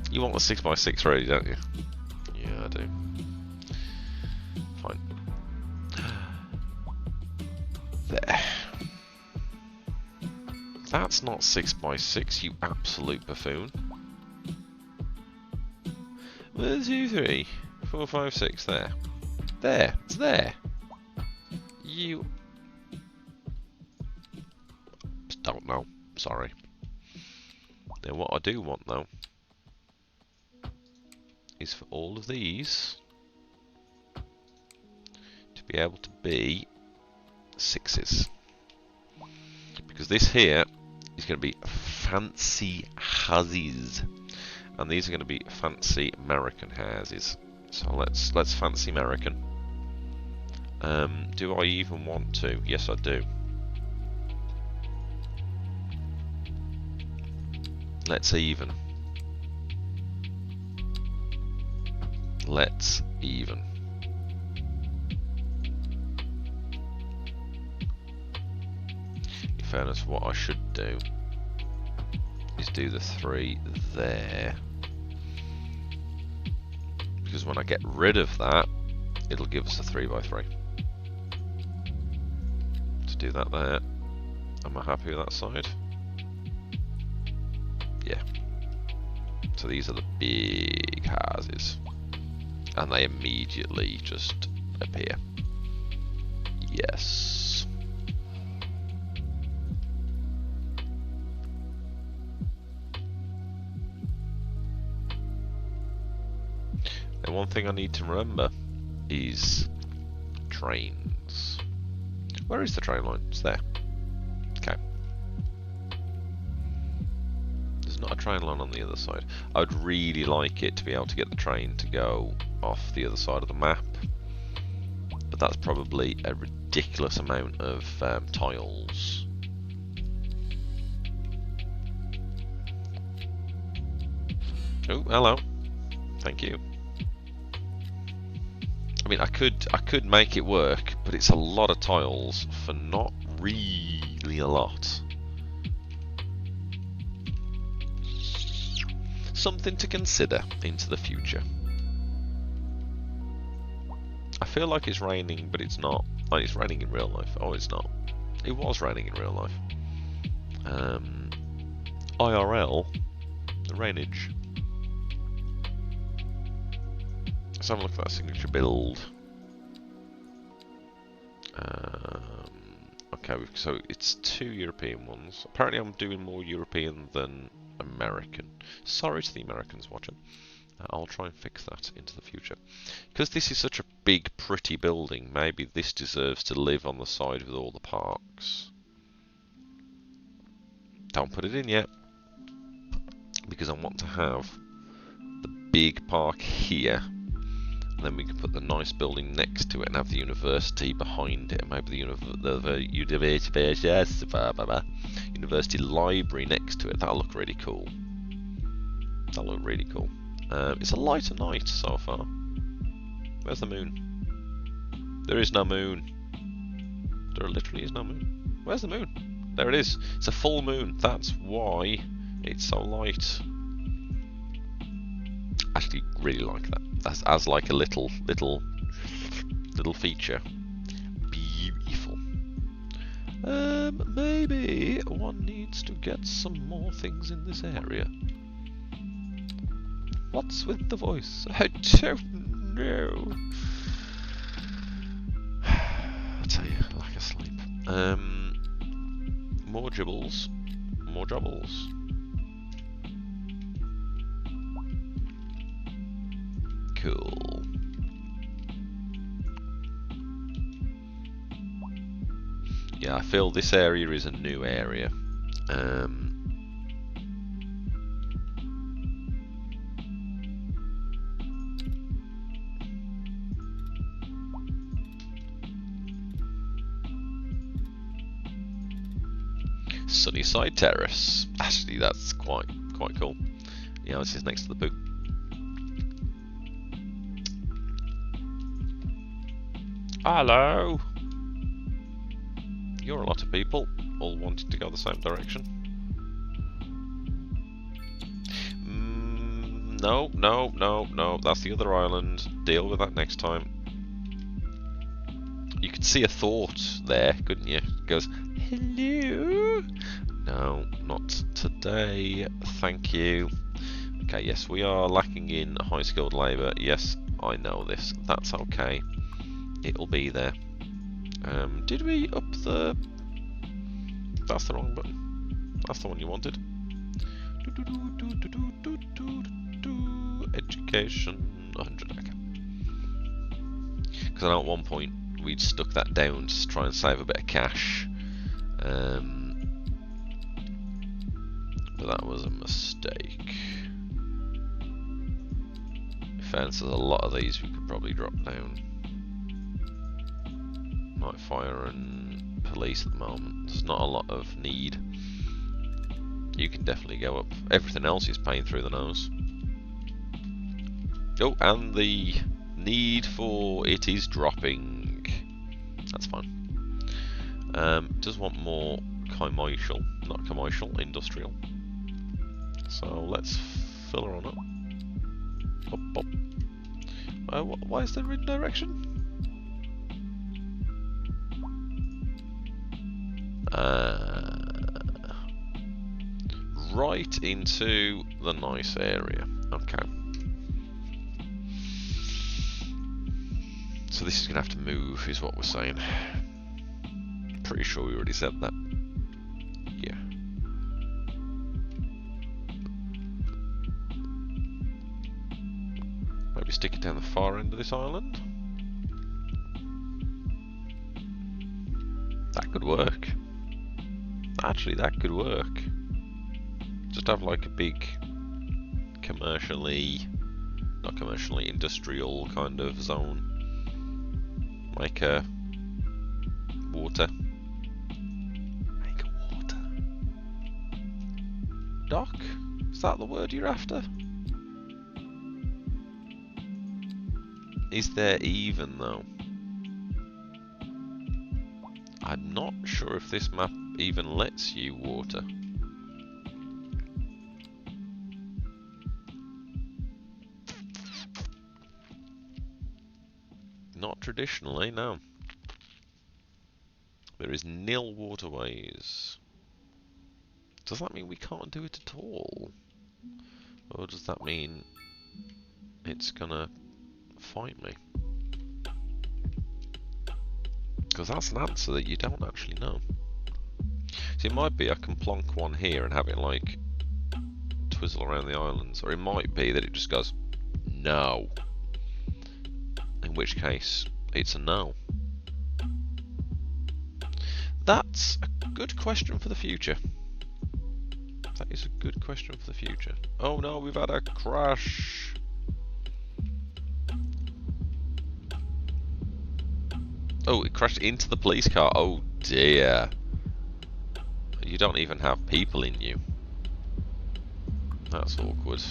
You want the 6x6 ready, don't you? Yeah, I do. Fine. There. That's not 6x6, you absolute buffoon. 1, 2, 3, 4, 5, 6, there. There, it's there. You... don't know, sorry. Now what I do want though, is for all of these to be able to be 6s. Because this here is going to be fancy houses, and these are going to be fancy American houses. So let's fancy American. Do I even want to? Yes, I do. Let's even. Let's even. In fairness, what I should do is do the 3 there. Because when I get rid of that, it'll give us a 3x3. To do that there. Am I happy with that side? Yeah. So these are the big houses. And they immediately just appear. Yes. And one thing I need to remember is trains. Where is the train line? It's there. Okay. There's not a train line on the other side. I would really like it to be able to get the train to go off the other side of the map, but that's probably a ridiculous amount of tiles. Oh, hello. Thank you. I mean, I could make it work, but it's a lot of tiles for not really a lot. Something to consider into the future. I feel like it's raining, but it's not. Oh, it's raining in real life. Oh, it's not. It was raining in real life. IRL, the rainage. Let's have a look at that signature build. Okay, so it's 2 European ones. Apparently I'm doing more European than American. Sorry to the Americans watching. I'll try and fix that into the future. Because this is such a big, pretty building, maybe this deserves to live on the side with all the parks. Don't put it in yet. Because I want to have the big park here. And then we can put the nice building next to it and have the university behind it. And maybe the university library next to it. That'll look really cool. That'll look really cool. It's a lighter night so far. Where's the moon? There is no moon. There literally is no moon. Where's the moon? There it is. It's a full moon. That's why it's so light. Actually, really like that. That's as like a little feature. Beautiful. Maybe one needs to get some more things in this area. What's with the voice? I don't know. I tell you, like a sleep. More dribbles, more jobbles. Cool. Yeah, I feel this area is a new area. Sunnyside Terrace. Actually, that's quite cool. Yeah, this is next to the poo. Hello. You're a lot of people, all wanting to go the same direction. No. That's the other island. Deal with that next time. You could see a thought there, couldn't you? It goes, hello. No, not today. Thank you. Okay, yes, we are lacking in high-skilled labour. Yes, I know this. That's okay. It'll be there. Did we up the... That's the wrong button. That's the one you wanted. Education 100. Okay. Because I know at one point we'd stuck that down to try and save a bit of cash. But that was a mistake. In fairness, there's a lot of these we could probably drop down. Like fire and police at the moment. There's not a lot of need. You can definitely go up. Everything else is paying through the nose. Oh, and the need for it is dropping. That's fine. Does want more commercial, not commercial, industrial. So let's fill her on up. Bop, bop. Why is there in direction? Right into the nice area. Okay. So this is going to have to move, is what we're saying. Pretty sure we already said that. Yeah. Maybe stick it down the far end of this island. That could work. Actually, that could work. Just have like a big commercially, not commercially, industrial kind of zone. Like a water. Make a water. Dock? Is that the word you're after? Is there even though? I'm not sure if this map even lets you water. Not traditionally, no. There is nil waterways. Does that mean we can't do it at all? Or does that mean it's gonna fight me? Because that's an answer that you don't actually know. So it might be I can plonk one here and have it like twizzle around the islands, or it might be that it just goes no. In which case, it's a no. That's a good question for the future. That is a good question for the future. Oh no, we've had a crash. Oh, it crashed into the police car. Oh dear. You don't even have people in you. That's awkward.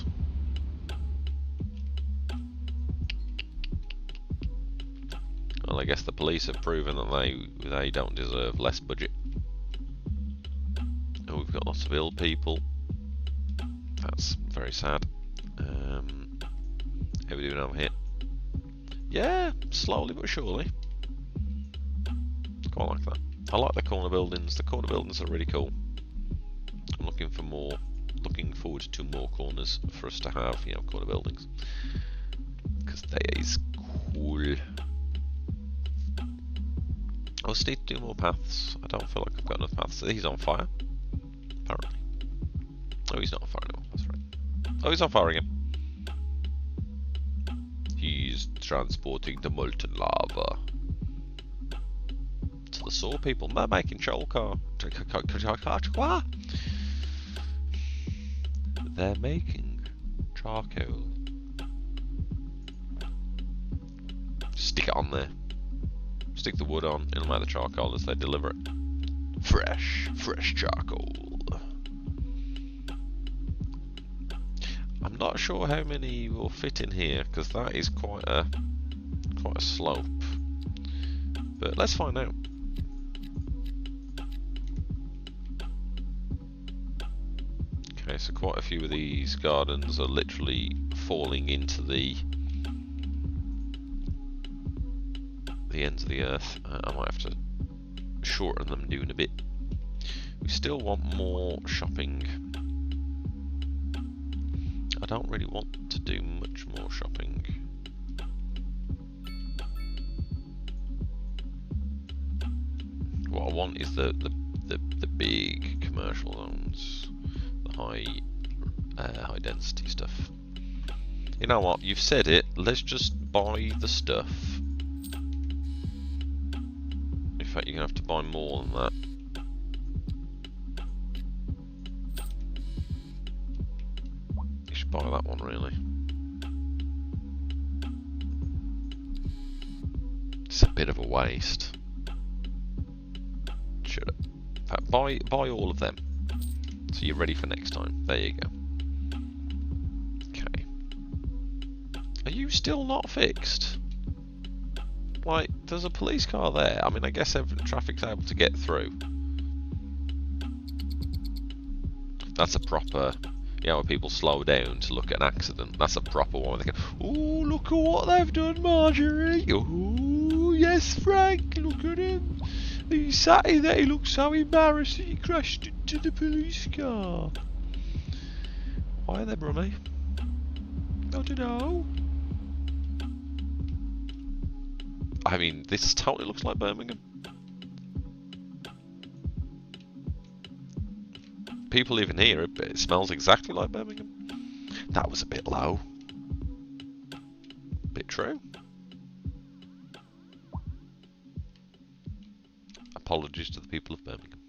Well, I guess the police have proven that they don't deserve less budget. Oh, we've got lots of ill people. That's very sad. How are we doing over here? Yeah, slowly but surely. Quite like that. I like the corner buildings. The corner buildings are really cool. I'm looking forward to more corners for us to have, you know, corner buildings. Because they is cool. I also need to do more paths. I don't feel like I've got enough paths. He's on fire, apparently. Oh, he's not on fire anymore. That's right. Oh, he's on fire again. He's transporting the molten lava to for the saw people. They're making charcoal. They're making charcoal. Stick it on there. Stick the wood on. It'll make the charcoal as they deliver it. Fresh charcoal. I'm not sure how many will fit in here because that is quite a slope. But let's find out. Okay, so quite a few of these gardens are literally falling into the ends of the earth. I might have to shorten them doing a bit. We still want more shopping. I don't really want to do much more shopping. What I want is the big commercial zones, the high density stuff. You know what? You've said it. Let's just buy the stuff. In fact, you're gonna have to buy more than that. You should buy that one, really. It's a bit of a waste. Should it? In fact, buy all of them, so you're ready for next time. There you go. Okay. Are you still not fixed? Like, there's a police car there. I mean, I guess traffic's able to get through. That's a proper, you know, when people slow down to look at an accident. That's a proper one. They go, "Oh, look at what they've done, Marjorie. Oh, yes, Frank. Look at him. He sat in there. He looked so embarrassed that he crashed into the police car." Why are they brummy? I don't know. I mean, this totally looks like Birmingham. People living here, it smells exactly like Birmingham. That was a bit low. Bit true. Apologies to the people of Birmingham.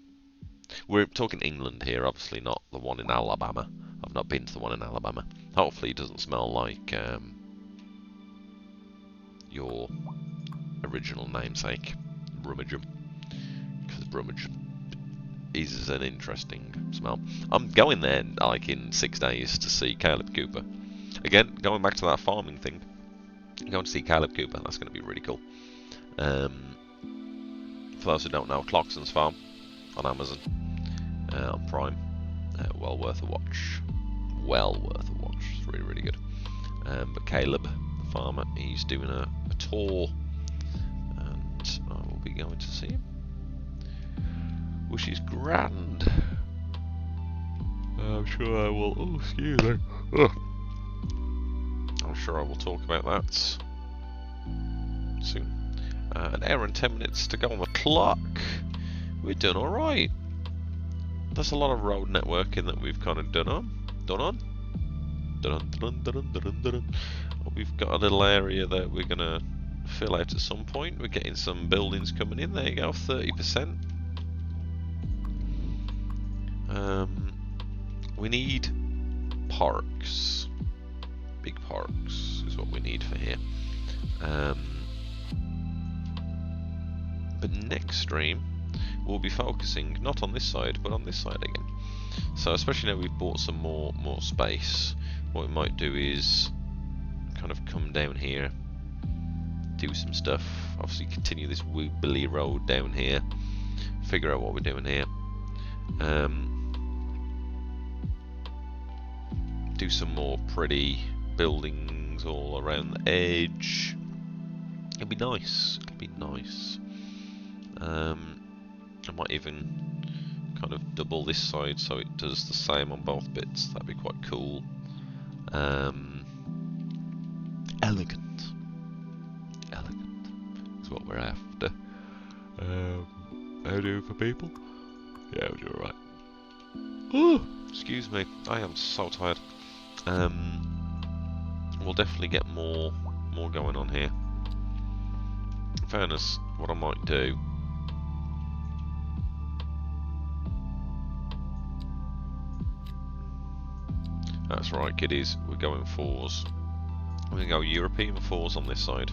We're talking England here, obviously not the one in Alabama. I've not been to the one in Alabama. Hopefully it doesn't smell like your original namesake, Brummagem, because Brummagem is an interesting smell. I'm going there like in 6 days to see Caleb Cooper. Again, going back to that farming thing, I'm going to see Caleb Cooper. That's going to be really cool. For those who don't know, Clarkson's Farm on Amazon, on Prime, well worth a watch. Well worth a watch. It's really, really good. But Caleb, the farmer, he's doing a tour, and I will be going to see him, which is grand. I'm sure I will. Oh, excuse me. Ugh. I'm sure I will talk about that soon. An hour and 10 minutes to go on the clock. We're doing all right. There's a lot of road networking that we've kind of done on. We've got a little area that we're gonna fill out at some point. We're getting some buildings coming in. There you go, 30%. We need parks. Big parks is what we need for here. But next stream we'll be focusing not on this side but on this side again. So especially now we've bought some more space, what we might do is kind of come down here, do some stuff, obviously continue this wobbly road down here, figure out what we're doing here, do some more pretty buildings all around the edge. It'd be nice. It'd be nice. I might even kind of double this side so it does the same on both bits. That'd be quite cool. Elegant. Elegant is what we're after. How do for people? Yeah, we'll do alright. Oh, excuse me. I am so tired. We'll definitely get more going on here. In fairness, what I might do That's right, kiddies. We're going fours. We're going to go European fours on this side.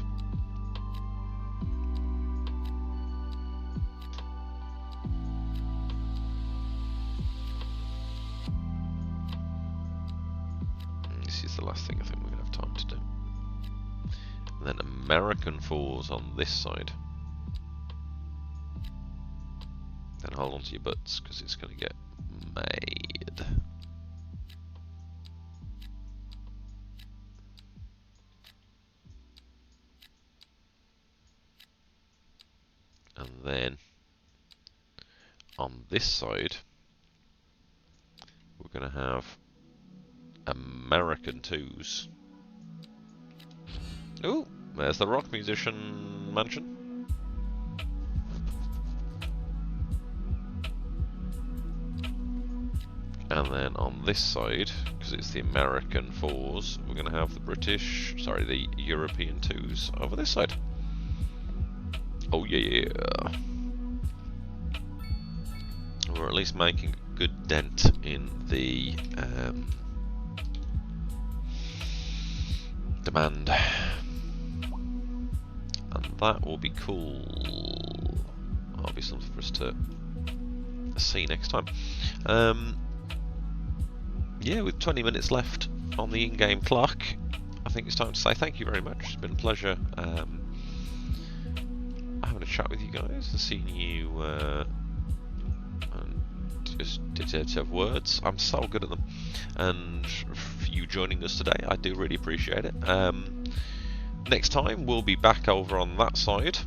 This is the last thing I think we're going to have time to do. And then American fours on this side. Then hold on to your butts, because it's going to get made. And then on this side, we're going to have American twos. Ooh, there's the rock musician mansion. And then on this side, because it's the American fours, we're going to have the European twos over this side. Oh yeah. We're at least making a good dent in the demand. And that will be cool. That'll be something for us to see next time. Yeah, with 20 minutes left on the in-game clock, I think it's time to say thank you very much. It's been a pleasure having a chat with you guys and seeing you and just to have words. I'm so good at them, and for you joining us today, I do really appreciate it. Next time we'll be back over on that side.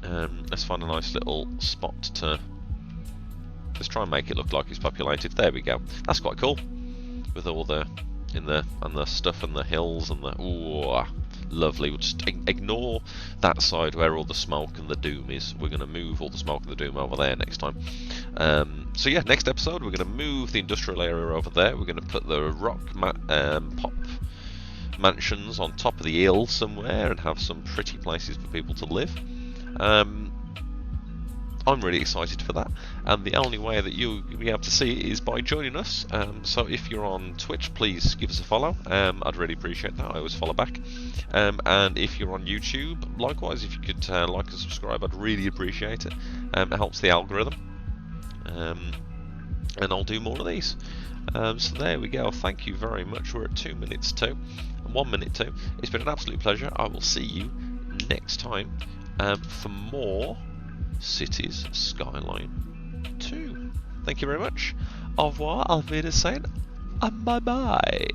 Let's find a nice little spot to just try and make it look like it's populated. There we go. That's quite cool. With all the stuff and the hills and the lovely. We'll just ignore that side where all the smoke and the doom is. We're going to move all the smoke and the doom over there next time. So yeah, next episode we're going to move the industrial area over there. We're going to put the rock pop mansions on top of the hill somewhere and have some pretty places for people to live. I'm really excited for that, and the only way that you'll be able to see it is by joining us. So if you're on Twitch, please give us a follow. I'd really appreciate that. I always follow back. And if you're on YouTube, likewise, if you could like and subscribe, I'd really appreciate it. It helps the algorithm. And I'll do more of these. So there we go. Thank you very much. We're at 2 minutes to, and 1 minute to. It's been an absolute pleasure. I will see you next time for more Cities Skyline 2. Thank you very much. Au revoir, auf Wiedersehen, and bye bye.